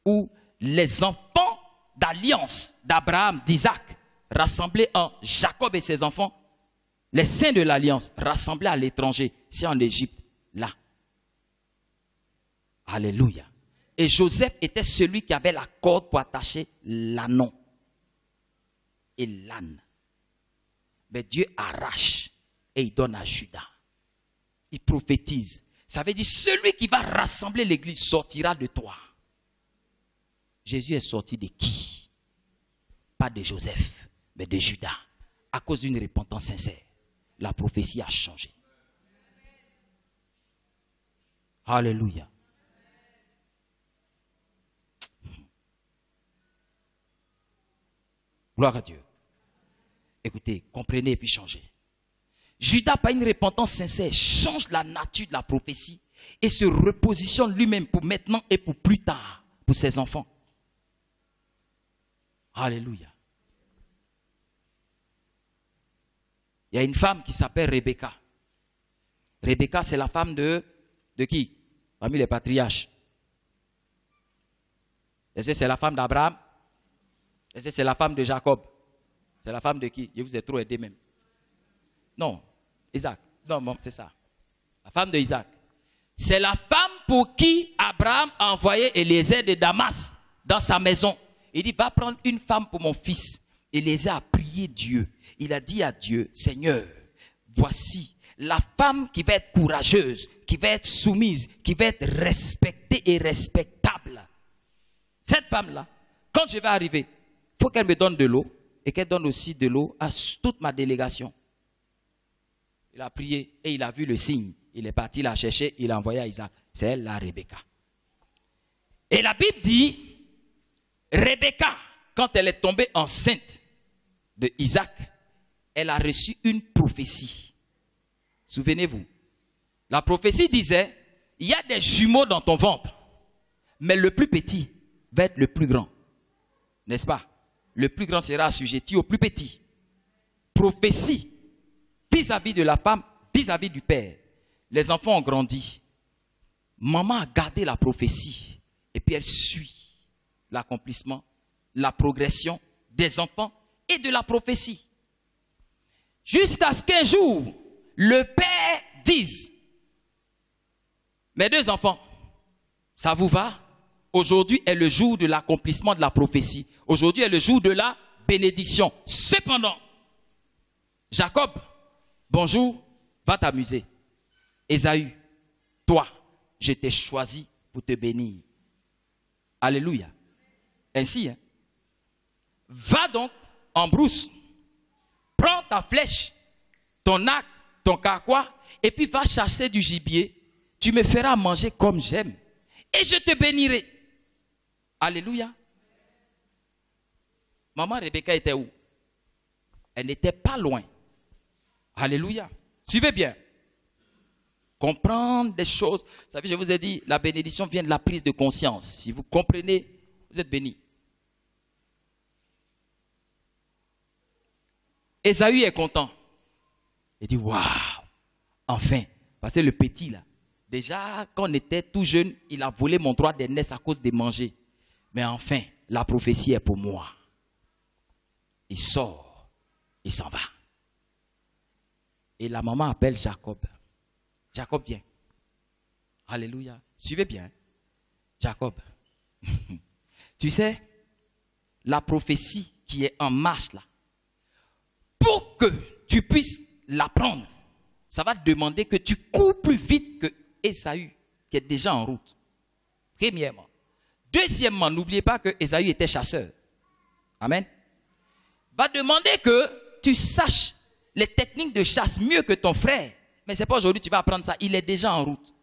Où les enfants d'alliance d'Abraham, d'Isaac, rassemblés en Jacob et ses enfants, les saints de l'alliance, rassemblés à l'étranger, c'est en Égypte, là. Alléluia. Et Joseph était celui qui avait la corde pour attacher l'ânon et l'âne. Mais Dieu arrache et il donne à Judas. Il prophétise. Ça veut dire celui qui va rassembler l'église sortira de toi. Jésus est sorti de qui? Pas de Joseph, mais de Judas. À cause d'une repentance sincère. La prophétie a changé. Alléluia. Gloire à Dieu. Écoutez, comprenez et puis changez. Judas, par une repentance sincère, change la nature de la prophétie et se repositionne lui-même pour maintenant et pour plus tard, pour ses enfants. Alléluia. Il y a une femme qui s'appelle Rebecca. Rebecca, c'est la femme de qui? Parmi les patriarches. Est-ce que c'est la femme d'Abraham? Est-ce que c'est la femme de Jacob? C'est la femme de qui? Je vous ai trop aidé même. Non, Isaac. Non, bon, c'est ça. La femme de Isaac. C'est la femme pour qui Abraham a envoyé Eliezer de Damas dans sa maison. Il dit, va prendre une femme pour mon fils. Eliezer a prié Dieu. Il a dit à Dieu, Seigneur, voici la femme qui va être courageuse, qui va être soumise, qui va être respectée et respectable. Cette femme-là, quand je vais arriver, il faut qu'elle me donne de l'eau et qu'elle donne aussi de l'eau à toute ma délégation. Il a prié et il a vu le signe. Il est parti la chercher, il a envoyé à Isaac. C'est elle, la Rebecca. Et la Bible dit, Rebecca, quand elle est tombée enceinte de Isaac, elle a reçu une prophétie. Souvenez-vous, la prophétie disait, il y a des jumeaux dans ton ventre, mais le plus petit va être le plus grand. N'est-ce pas? Le plus grand sera assujetti au plus petit. Prophétie vis-à-vis de la femme, vis-à-vis du père. Les enfants ont grandi. Maman a gardé la prophétie et puis elle suit l'accomplissement, la progression des enfants et de la prophétie. Jusqu'à ce qu'un jour, le père dise, mes deux enfants, ça vous va? Aujourd'hui est le jour de l'accomplissement de la prophétie. Aujourd'hui est le jour de la bénédiction. Cependant, Jacob, bonjour, va t'amuser. Ésaü, toi, je t'ai choisi pour te bénir. Alléluia. Ainsi, hein? Va donc en brousse, prends ta flèche, ton arc, ton carquois, et puis va chasser du gibier. Tu me feras manger comme j'aime, et je te bénirai. Alléluia. Maman Rebecca était où? Elle n'était pas loin. Alléluia. Suivez bien. Comprendre des choses. Vous savez, je vous ai dit, la bénédiction vient de la prise de conscience. Si vous comprenez, vous êtes bénis. Ésaü est content. Il dit, waouh, enfin. Parce que le petit, là, déjà, quand on était tout jeune, il a volé mon droit d'aînesse à cause de manger. Mais enfin, la prophétie est pour moi. Il sort, il s'en va. Et la maman appelle Jacob. Jacob vient. Alléluia. Suivez bien. Jacob. Tu sais, la prophétie qui est en marche là, pour que tu puisses l'apprendre, ça va te demander que tu cours plus vite que Ésaü, qui est déjà en route. Premièrement. Deuxièmement, n'oubliez pas que Ésaü était chasseur. Amen. Va demander que tu saches les techniques de chasse mieux que ton frère. Mais ce n'est pas aujourd'hui que tu vas apprendre ça. Il est déjà en route.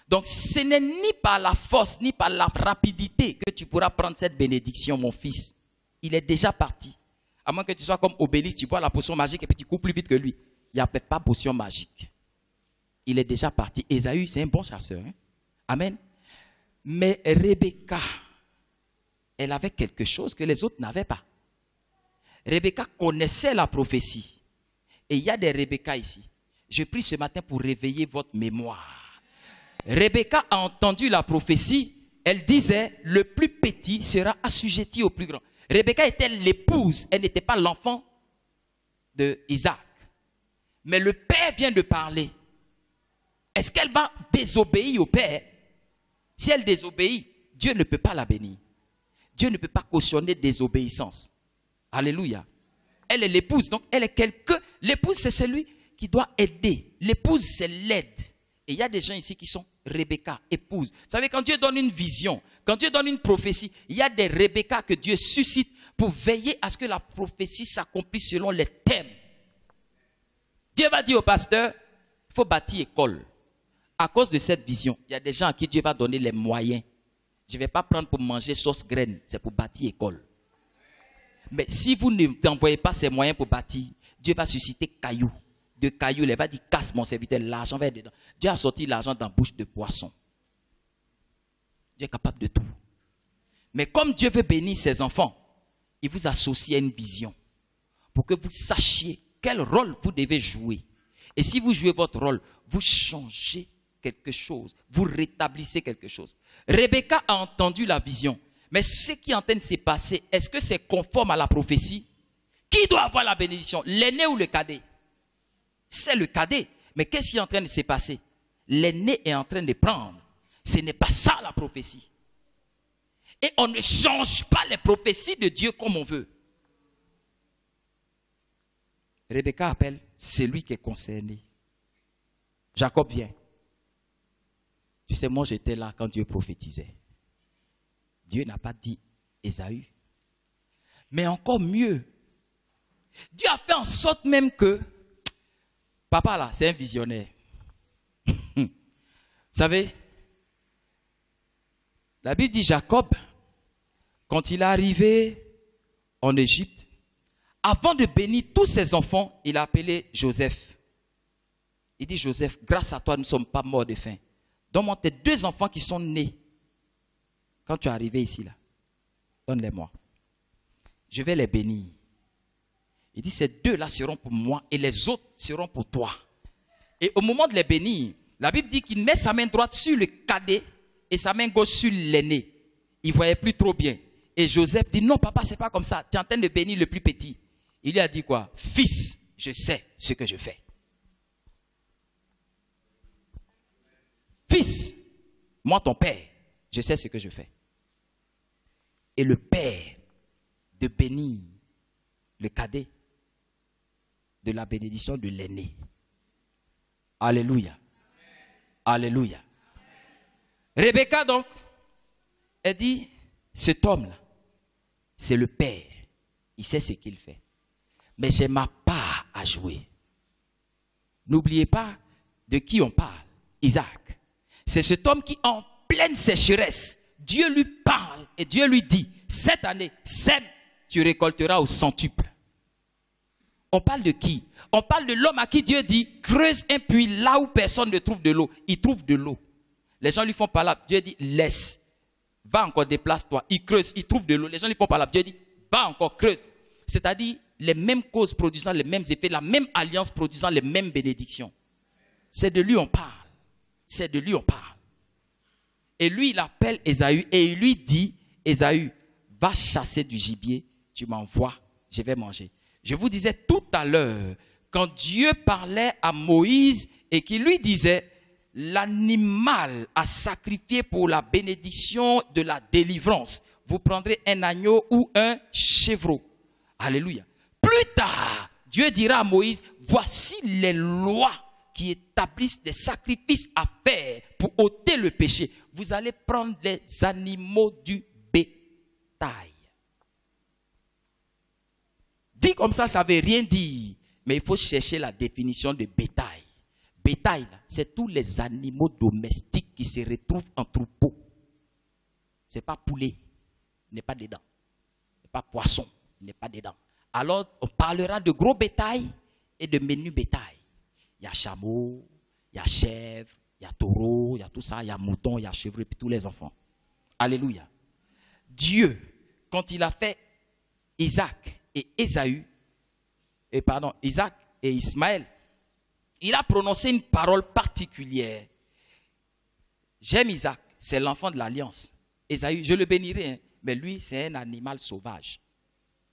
Donc, ce n'est ni par la force, ni par la rapidité que tu pourras prendre cette bénédiction, mon fils. Il est déjà parti. À moins que tu sois comme Obélix, tu bois la potion magique et puis tu cours plus vite que lui. Il n'y a pas de potion magique. Il est déjà parti. Ésaü, c'est un bon chasseur. Hein? Amen. Mais Rebecca, elle avait quelque chose que les autres n'avaient pas. Rebecca connaissait la prophétie. Et il y a des Rebecca ici. Je prie ce matin pour réveiller votre mémoire. Rebecca a entendu la prophétie. Elle disait, le plus petit sera assujetti au plus grand. Rebecca était l'épouse. Elle n'était pas l'enfant de Isaac. Mais le père vient de parler. Est-ce qu'elle va désobéir au père? Si elle désobéit, Dieu ne peut pas la bénir. Dieu ne peut pas cautionner désobéissance. Alléluia. Elle est l'épouse. Donc, elle est quelqu'un. L'épouse, c'est celui qui doit aider. L'épouse, c'est l'aide. Et il y a des gens ici qui sont Rebecca, épouse. Vous savez, quand Dieu donne une vision, quand Dieu donne une prophétie, il y a des Rebecca que Dieu suscite pour veiller à ce que la prophétie s'accomplisse selon les thèmes. Dieu va dire au pasteur, il faut bâtir école. À cause de cette vision, il y a des gens à qui Dieu va donner les moyens. Je ne vais pas prendre pour manger sauce graine, c'est pour bâtir école. Mais si vous ne n'envoyez pas ces moyens pour bâtir, Dieu va susciter cailloux. de cailloux. Elle va dire, casse mon serviteur, l'argent va être dedans. Dieu a sorti l'argent dans la bouche de poisson. Dieu est capable de tout. Mais comme Dieu veut bénir ses enfants, il vous associe à une vision pour que vous sachiez quel rôle vous devez jouer. Et si vous jouez votre rôle, vous changez quelque chose, vous rétablissez quelque chose. Rebecca a entendu la vision, mais ce qui est en train de se passer, est-ce que c'est conforme à la prophétie? Qui doit avoir la bénédiction, l'aîné ou le cadet? C'est le cadet. Mais qu'est-ce qui est en train de se passer? L'aîné est en train de prendre. Ce n'est pas ça la prophétie. Et on ne change pas les prophéties de Dieu comme on veut. Rebecca appelle, c'est lui qui est concerné. Jacob vient. Tu sais, moi j'étais là quand Dieu prophétisait. Dieu n'a pas dit Ésaü. Mais encore mieux, Dieu a fait en sorte même que, papa là, c'est un visionnaire. Vous savez, la Bible dit Jacob, quand il est arrivé en Égypte, avant de bénir tous ses enfants, il a appelé Joseph. Il dit, Joseph, grâce à toi, nous ne sommes pas morts de faim. Donne-moi tes 2 enfants qui sont nés. Quand tu es arrivé ici, là, donne-les-moi. Je vais les bénir. Il dit, ces 2-là seront pour moi et les autres seront pour toi. Et au moment de les bénir, la Bible dit qu'il met sa main droite sur le cadet et sa main gauche sur l'aîné. Il ne voyait plus trop bien. Et Joseph dit, non papa, ce n'est pas comme ça. Tu es en train de bénir le plus petit. Il lui a dit quoi? Fils, je sais ce que je fais. Fils, moi ton père, je sais ce que je fais. Et le père de bénir le cadet de la bénédiction de l'aîné. Alléluia. Alléluia. Rebecca donc, elle dit, cet homme-là, c'est le père. Il sait ce qu'il fait. Mais j'ai ma part à jouer. N'oubliez pas de qui on parle. Isaac. C'est cet homme qui, en pleine sécheresse, Dieu lui parle et Dieu lui dit, cette année, sème, tu récolteras au centuple. On parle de qui? On parle de l'homme à qui Dieu dit, creuse un puits là où personne ne trouve de l'eau. Il trouve de l'eau. Les gens lui font parler. Dieu dit, laisse. Va encore, déplace-toi. Il creuse, il trouve de l'eau. Les gens lui font parler. Dieu dit, va encore, creuse. C'est-à-dire, les mêmes causes produisant les mêmes effets, la même alliance produisant les mêmes bénédictions. C'est de lui on parle. C'est de lui on parle. Et lui, il appelle Ésaü et il lui dit, Ésaü, va chasser du gibier, tu m'envoies, je vais manger. Je vous disais tout à l'heure, quand Dieu parlait à Moïse et qu'il lui disait, l'animal à sacrifier pour la bénédiction de la délivrance, vous prendrez un agneau ou un chevreau. Alléluia. Plus tard, Dieu dira à Moïse, voici les lois qui établissent des sacrifices à faire pour ôter le péché. Vous allez prendre les animaux du bétail. Dit comme ça ne veut rien dire, mais il faut chercher la définition de bétail. Bétail, c'est tous les animaux domestiques qui se retrouvent en troupeau. Ce n'est pas poulet, il n'est pas dedans. Ce n'est pas poisson, il n'est pas dedans. Alors, on parlera de gros bétail et de menu bétail. Il y a chameau, il y a chèvre, il y a taureau, il y a tout ça, il y a mouton, il y a chèvre et puis tous les enfants. Alléluia. Dieu, quand il a fait Isaac et Ésaü, Isaac et Ismaël, il a prononcé une parole particulière. J'aime Isaac, c'est l'enfant de l'alliance. Ésaü, je le bénirai, hein, mais lui, c'est un animal sauvage.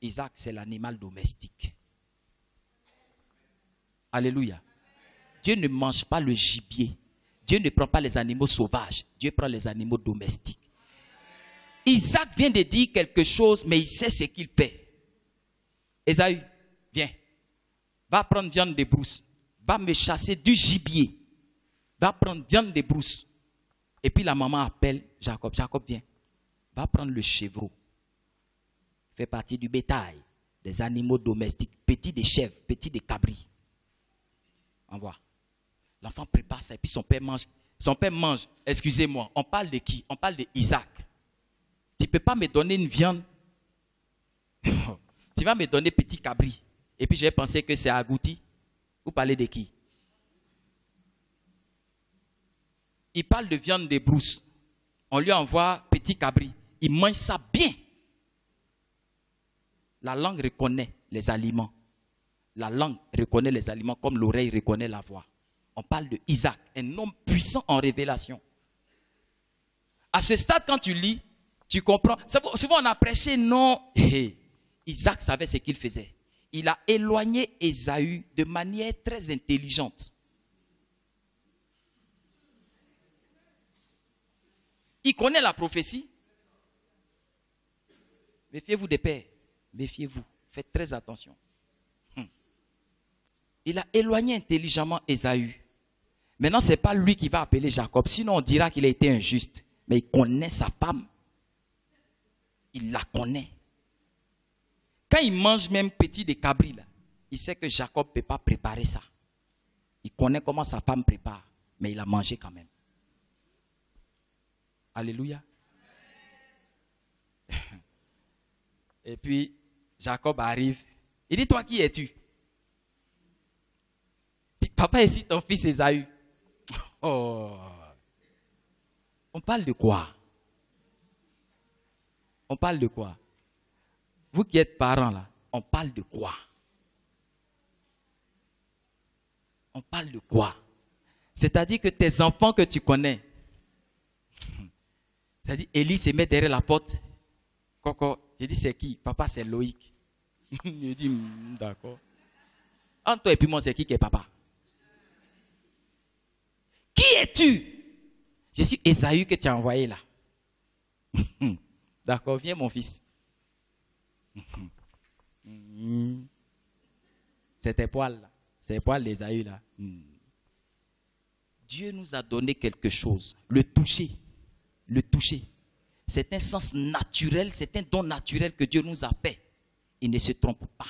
Isaac, c'est l'animal domestique. Alléluia. Dieu ne mange pas le gibier. Dieu ne prend pas les animaux sauvages. Dieu prend les animaux domestiques. Isaac vient de dire quelque chose, mais il sait ce qu'il fait. Ésaü, viens. Va prendre viande de brousse. Va me chasser du gibier. Va prendre viande de brousse. Et puis la maman appelle Jacob. Jacob, viens. Va prendre le chevreau. Il fait partie du bétail, des animaux domestiques, petits des chèvres, petits des cabris. Envoie. L'enfant prépare ça et puis son père mange. Son père mange. Excusez-moi, on parle de qui? On parle de Isaac. Tu ne peux pas me donner une viande. Tu vas me donner petit cabri. Et puis je vais penser que c'est agouti. Vous parlez de qui? Il parle de viande de brousse. On lui envoie petit cabri. Il mange ça bien. La langue reconnaît les aliments. La langue reconnaît les aliments comme l'oreille reconnaît la voix. On parle de Isaac, un homme puissant en révélation. À ce stade, quand tu lis, tu comprends. Souvent, on a prêché, non. Isaac savait ce qu'il faisait. Il a éloigné Ésaü de manière très intelligente. Il connaît la prophétie. Méfiez-vous des pères. Méfiez-vous. Faites très attention. Il a éloigné intelligemment Ésaü. Maintenant, ce n'est pas lui qui va appeler Jacob. Sinon, on dira qu'il a été injuste. Mais il connaît sa femme. Il la connaît. Quand il mange même petit des cabris, là, il sait que Jacob ne peut pas préparer ça. Il connaît comment sa femme prépare. Mais il a mangé quand même. Alléluia. Et puis, Jacob arrive. Il dit, toi, qui es-tu? Il dit, papa, ici, ton fils Ésaü. Oh. On parle de quoi? On parle de quoi? Vous qui êtes parents là, on parle de quoi? On parle de quoi? C'est-à-dire que tes enfants que tu connais, c'est-à-dire Élie se met derrière la porte. Coco, j'ai dit c'est qui? Papa c'est Loïc. Je dis d'accord. Entre toi et puis moi c'est qui est papa? Qui es-tu? Je suis Ésaü que tu as envoyé là. D'accord, viens mon fils. C'est tes poils là. C'est les poils d'Ésaü là. Dieu nous a donné quelque chose. Le toucher. Le toucher. C'est un sens naturel, c'est un don naturel que Dieu nous a fait. Il ne se trompe pas.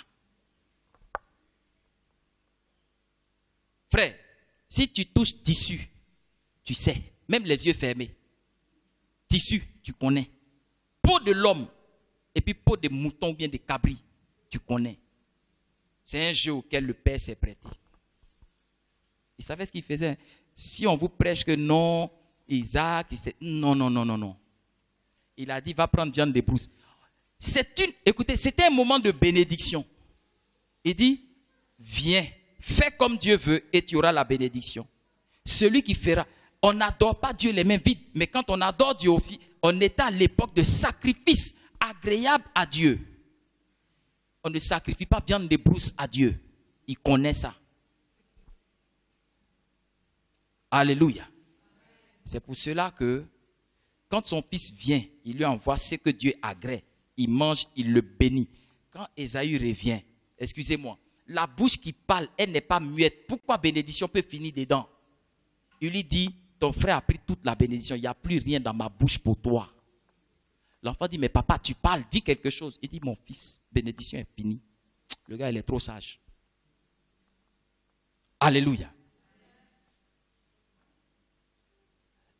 Frère, si tu touches tissu, tu sais, même les yeux fermés, tissu, tu connais. Peau de l'homme, et puis peau de mouton ou bien de cabri, tu connais. C'est un jeu auquel le Père s'est prêté. Il savait ce qu'il faisait. Si on vous prêche que non, Isaac, non. Il a dit, va prendre viande de brousse. Écoutez, c'était un moment de bénédiction. Il dit, viens, fais comme Dieu veut et tu auras la bénédiction. Celui qui fera, on n'adore pas Dieu les mains vides, mais quand on adore Dieu aussi, on est à l'époque de sacrifice agréable à Dieu. On ne sacrifie pas viande de brousse à Dieu. Il connaît ça. Alléluia. C'est pour cela que quand son fils vient, il lui envoie ce que Dieu agrée. Il mange, il le bénit. Quand Ésaü revient, excusez-moi, la bouche qui parle, elle n'est pas muette. Pourquoi bénédiction peut finir dedans? Il lui dit, ton frère a pris toute la bénédiction, il n'y a plus rien dans ma bouche pour toi. L'enfant dit, mais papa, tu parles, dis quelque chose. Il dit, mon fils, bénédiction est finie. Le gars, il est trop sage. Alléluia.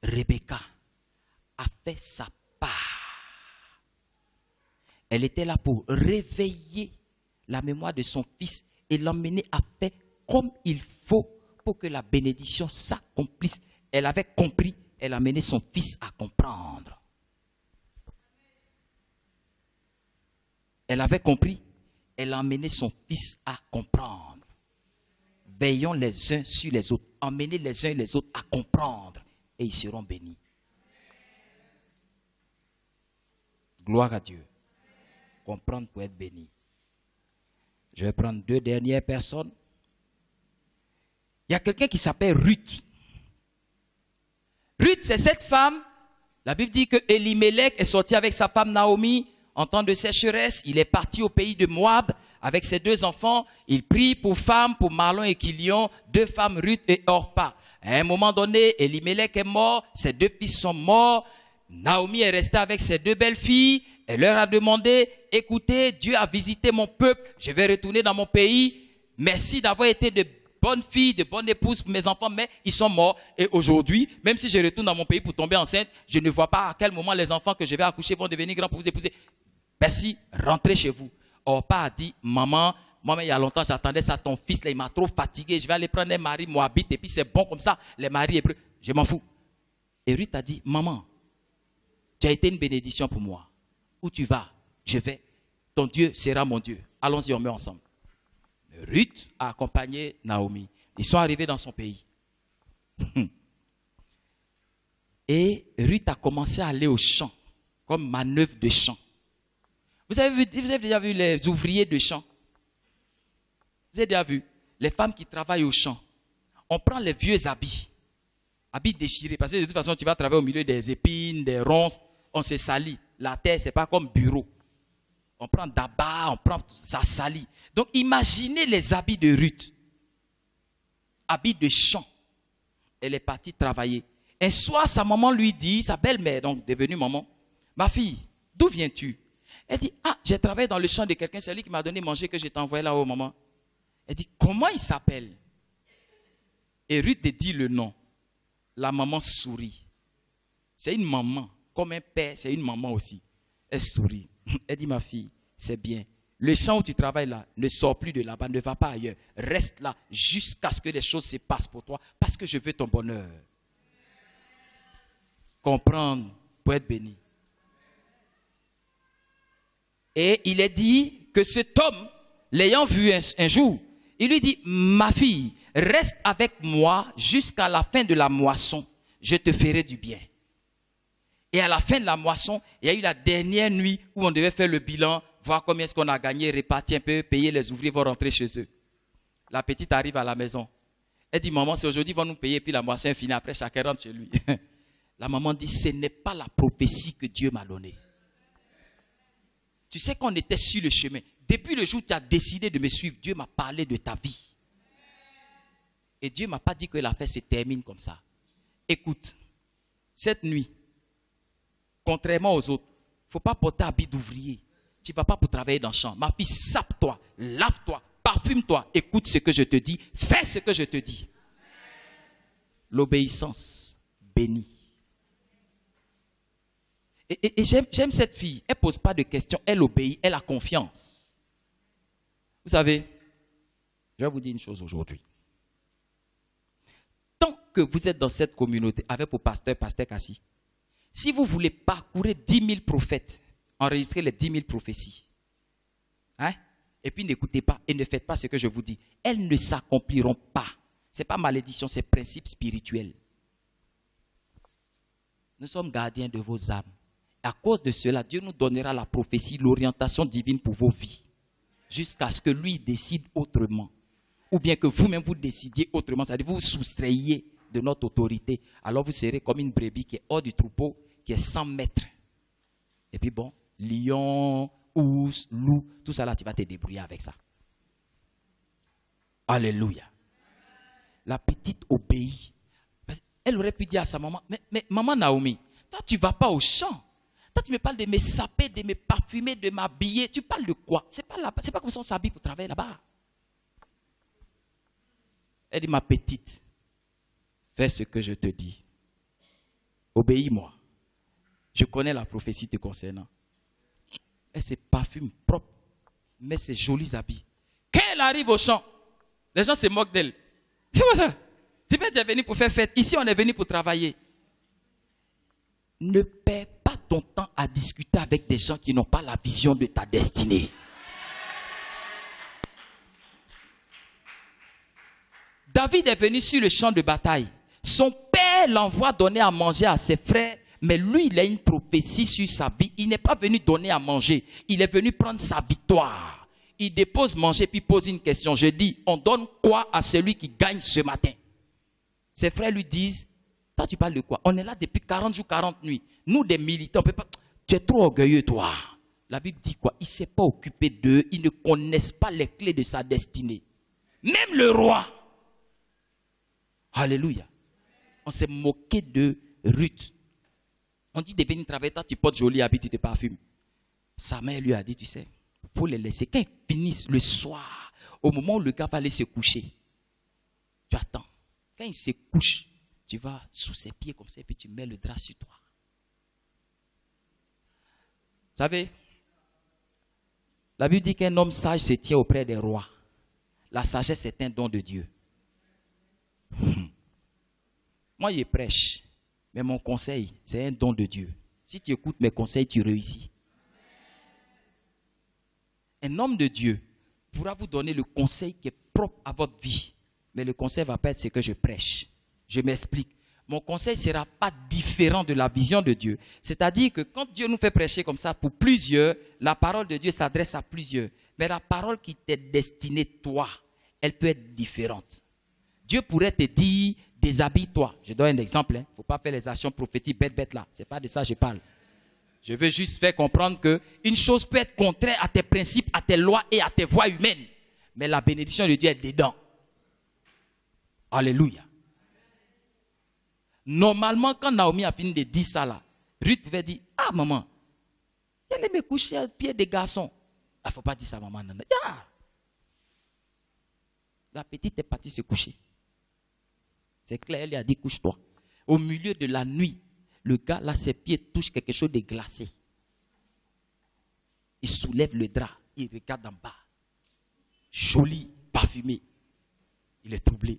Rebecca a fait sa part. Elle était là pour réveiller la mémoire de son fils et l'emmener à faire comme il faut pour que la bénédiction s'accomplisse. Elle avait compris, elle a amené son fils à comprendre. Elle avait compris, elle a amené son fils à comprendre. Veillons les uns sur les autres, emmenez les uns et les autres à comprendre et ils seront bénis. Gloire à Dieu. Comprendre pour être béni. Je vais prendre deux dernières personnes. Il y a quelqu'un qui s'appelle Ruth. Ruth, c'est cette femme. La Bible dit que Elimelech est sorti avec sa femme Naomi en temps de sécheresse. Il est parti au pays de Moab avec ses deux enfants. Il prit pour femmes, pour Mahlon et Kilion, deux femmes, Ruth et Orpa. À un moment donné, Elimelech est mort, ses deux fils sont morts. Naomi est restée avec ses deux belles filles. Elle leur a demandé, écoutez, Dieu a visité mon peuple, je vais retourner dans mon pays. Merci d'avoir été de bonnes filles, de bonnes épouses pour mes enfants, mais ils sont morts. Et aujourd'hui, même si je retourne dans mon pays pour tomber enceinte, je ne vois pas à quel moment les enfants que je vais accoucher vont devenir grands pour vous épouser. Merci, rentrez chez vous. Orpa a dit, maman, Moi-même, il y a longtemps, j'attendais ça, ton fils, là, il m'a trop fatigué. Je vais aller prendre un mari moabite et puis c'est bon comme ça. Les maris hébreux, je m'en fous. Et Ruth a dit, maman, tu as été une bénédiction pour moi. Où tu vas, je vais. Ton Dieu sera mon Dieu. Allons-y, on meurt ensemble. Ruth a accompagné Naomi. Ils sont arrivés dans son pays. Et Ruth a commencé à aller au champ, comme manœuvre de champ. Vous avez déjà vu les ouvriers de champ? Vous avez déjà vu les femmes qui travaillent au champ? On prend les vieux habits déchirés, parce que de toute façon, tu vas travailler au milieu des épines, des ronces, on se salit. La terre, ce n'est pas comme bureau. On prend d'abat, ça salit. Donc, imaginez les habits de Ruth. Habits de champ. Elle est partie travailler. Un soir, sa maman lui dit, sa belle-mère, donc devenue maman, ma fille, d'où viens-tu? Elle dit, ah, j'ai travaillé dans le champ de quelqu'un, c'est lui qui m'a donné manger que je t'ai envoyé là-haut, maman. Elle dit, comment il s'appelle? Et Ruth dit le nom. La maman sourit. C'est une maman. Comme un père, c'est une maman aussi. Elle sourit. Elle dit, ma fille, c'est bien. Le champ où tu travailles là, ne sors plus de là-bas, ne va pas ailleurs. Reste là jusqu'à ce que les choses se passent pour toi, parce que je veux ton bonheur. Comprendre pour être béni. Et il est dit que cet homme, l'ayant vu un jour, il lui dit, ma fille, reste avec moi jusqu'à la fin de la moisson, je te ferai du bien. Et à la fin de la moisson, il y a eu la dernière nuit où on devait faire le bilan, voir combien est-ce qu'on a gagné, répartir un peu, payer les ouvriers, vont rentrer chez eux. La petite arrive à la maison. Elle dit, maman, c'est aujourd'hui, ils vont nous payer, puis la moisson est finie, après chacun rentre chez lui. La maman dit, ce n'est pas la prophétie que Dieu m'a donnée. Tu sais qu'on était sur le chemin. Depuis le jour où tu as décidé de me suivre, Dieu m'a parlé de ta vie. Et Dieu ne m'a pas dit que l'affaire se termine comme ça. Écoute, cette nuit, contrairement aux autres, il ne faut pas porter habit d'ouvrier. Tu ne vas pas pour travailler dans le champ. Ma fille, sape-toi, lave-toi, parfume-toi, écoute ce que je te dis, fais ce que je te dis. L'obéissance bénit. Et j'aime cette fille. Elle ne pose pas de questions, elle obéit, elle a confiance. Vous savez, je vais vous dire une chose aujourd'hui. Tant que vous êtes dans cette communauté avec vos pasteurs, pasteur Kassi, si vous voulez parcourir 10 000 prophètes, enregistrer les 10 000 prophéties, hein, et puis n'écoutez pas et ne faites pas ce que je vous dis, elles ne s'accompliront pas. Ce n'est pas malédiction, c'est principe spirituel. Nous sommes gardiens de vos âmes. À cause de cela, Dieu nous donnera la prophétie, l'orientation divine pour vos vies, jusqu'à ce que lui décide autrement. Ou bien que vous-même vous décidiez autrement, c'est-à-dire vous vous soustrayez de notre autorité. Alors vous serez comme une brebis qui est hors du troupeau, qui est 100 mètres. Et puis bon, lion, ours, loup, tout ça là, tu vas te débrouiller avec ça. Alléluia. La petite obéit. Elle aurait pu dire à sa maman, mais maman Naomi, toi tu ne vas pas au champ. Toi tu me parles de me saper, de me parfumer, de m'habiller. Tu parles de quoi? C'est pas comme ça on s'habille pour travailler là-bas. Elle dit, ma petite, fais ce que je te dis. Obéis-moi. Je connais la prophétie te concernant. Elle se parfume propre, met ses jolis habits. Quand elle arrive au champ, les gens se moquent d'elle. C'est quoi ça? Tu peux être venu pour faire fête. Ici, on est venu pour travailler. Ne perds pas ton temps à discuter avec des gens qui n'ont pas la vision de ta destinée. David est venu sur le champ de bataille. Son père l'envoie donner à manger à ses frères, mais lui, il a une prophétie sur sa vie. Il n'est pas venu donner à manger. Il est venu prendre sa victoire. Il dépose manger, puis pose une question. Je dis, on donne quoi à celui qui gagne ce matin? Ses frères lui disent, toi tu parles de quoi? On est là depuis 40 jours, 40 nuits. Nous des militants, on peut pas... Tu es trop orgueilleux toi. La Bible dit quoi? Il ne s'est pas occupé d'eux, ils ne connaissent pas les clés de sa destinée. Même le roi. Alléluia. On s'est moqué de Ruth. On dit de venir travailler, toi tu portes joli habit, tu te parfumes. Sa mère lui a dit, tu sais, il faut les laisser. Quand ils finissent le soir, au moment où le gars va aller se coucher, tu attends. Quand il se couche, tu vas sous ses pieds comme ça et puis tu mets le drap sur toi. Vous savez, La Bible dit qu'un homme sage se tient auprès des rois. La sagesse est un don de Dieu. Moi, je prêche, mais mon conseil, c'est un don de Dieu. Si tu écoutes mes conseils, tu réussis. Un homme de Dieu pourra vous donner le conseil qui est propre à votre vie. Mais le conseil ne va pas être ce que je prêche. Je m'explique. Mon conseil ne sera pas différent de la vision de Dieu. C'est-à-dire que quand Dieu nous fait prêcher comme ça pour plusieurs, la parole de Dieu s'adresse à plusieurs. Mais la parole qui t'est destinée, toi, elle peut être différente. Dieu pourrait te dire, déshabille-toi. Je donne un exemple. Il ne faut pas faire les actions prophétiques bêtes là. Ce n'est pas de ça que je parle. Je veux juste faire comprendre qu'une chose peut être contraire à tes principes, à tes lois et à tes voies humaines. Mais la bénédiction de Dieu est dedans. Alléluia. Normalement, quand Naomi a fini de dire ça là, Ruth pouvait dire, ah maman, elle aimait me coucher à pied des garçons. Il ne faut pas dire ça maman. Ah. La petite est partie se coucher. C'est clair, elle lui a dit couche-toi. Au milieu de la nuit, le gars là, ses pieds touchent quelque chose de glacé. Il soulève le drap, il regarde en bas. Joli, parfumé. Il est troublé.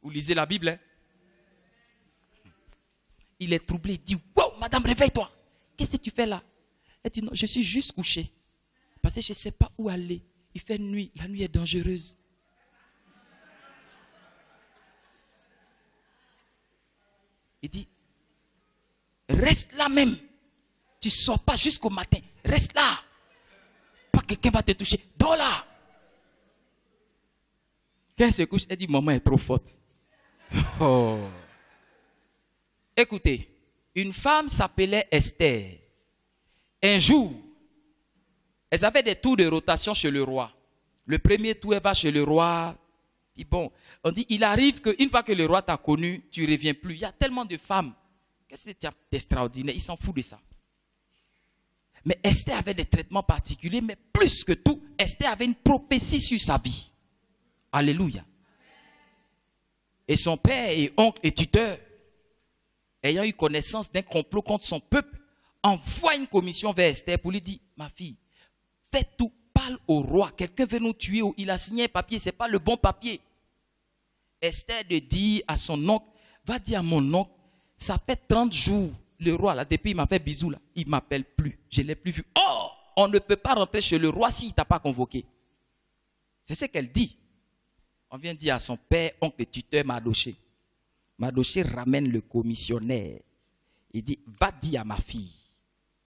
Vous lisez la Bible, hein? Il est troublé, il dit, wow, madame, réveille-toi. Qu'est-ce que tu fais là? Elle dit, non, je suis juste couché. Parce que je ne sais pas où aller. Il fait nuit, la nuit est dangereuse. Il dit, reste là même. Tu ne sors pas jusqu'au matin. Reste là. Pas quelqu'un va te toucher. Dors là. Quand elle se couche, elle dit, maman est trop forte. Oh. Écoutez, une femme s'appelait Esther. Un jour, elles avaient des tours de rotation chez le roi. Le premier tour, elle va chez le roi. Et bon, on dit, il arrive qu'une fois que le roi t'a connu, tu ne reviens plus. Il y a tellement de femmes. Qu'est-ce que c'est d'extraordinaire? Ils s'en foutent de ça. Mais Esther avait des traitements particuliers, mais plus que tout, Esther avait une prophétie sur sa vie. Alléluia. Et son père et oncle et tuteur, ayant eu connaissance d'un complot contre son peuple, envoie une commission vers Esther pour lui dire, ma fille, fais tout, parle au roi, quelqu'un veut nous tuer, il a signé un papier, ce n'est pas le bon papier. Esther de dit à son oncle, va dire à mon oncle, ça fait 30 jours, le roi, là, depuis il m'a fait bisou, là, il ne m'appelle plus, je ne l'ai plus vu. Oh, on ne peut pas rentrer chez le roi s'il ne t'a pas convoqué. C'est ce qu'elle dit. On vient dire à son père, oncle et tuteur Mardoché. Mardoché ramène le commissionnaire. Il dit, va dire à ma fille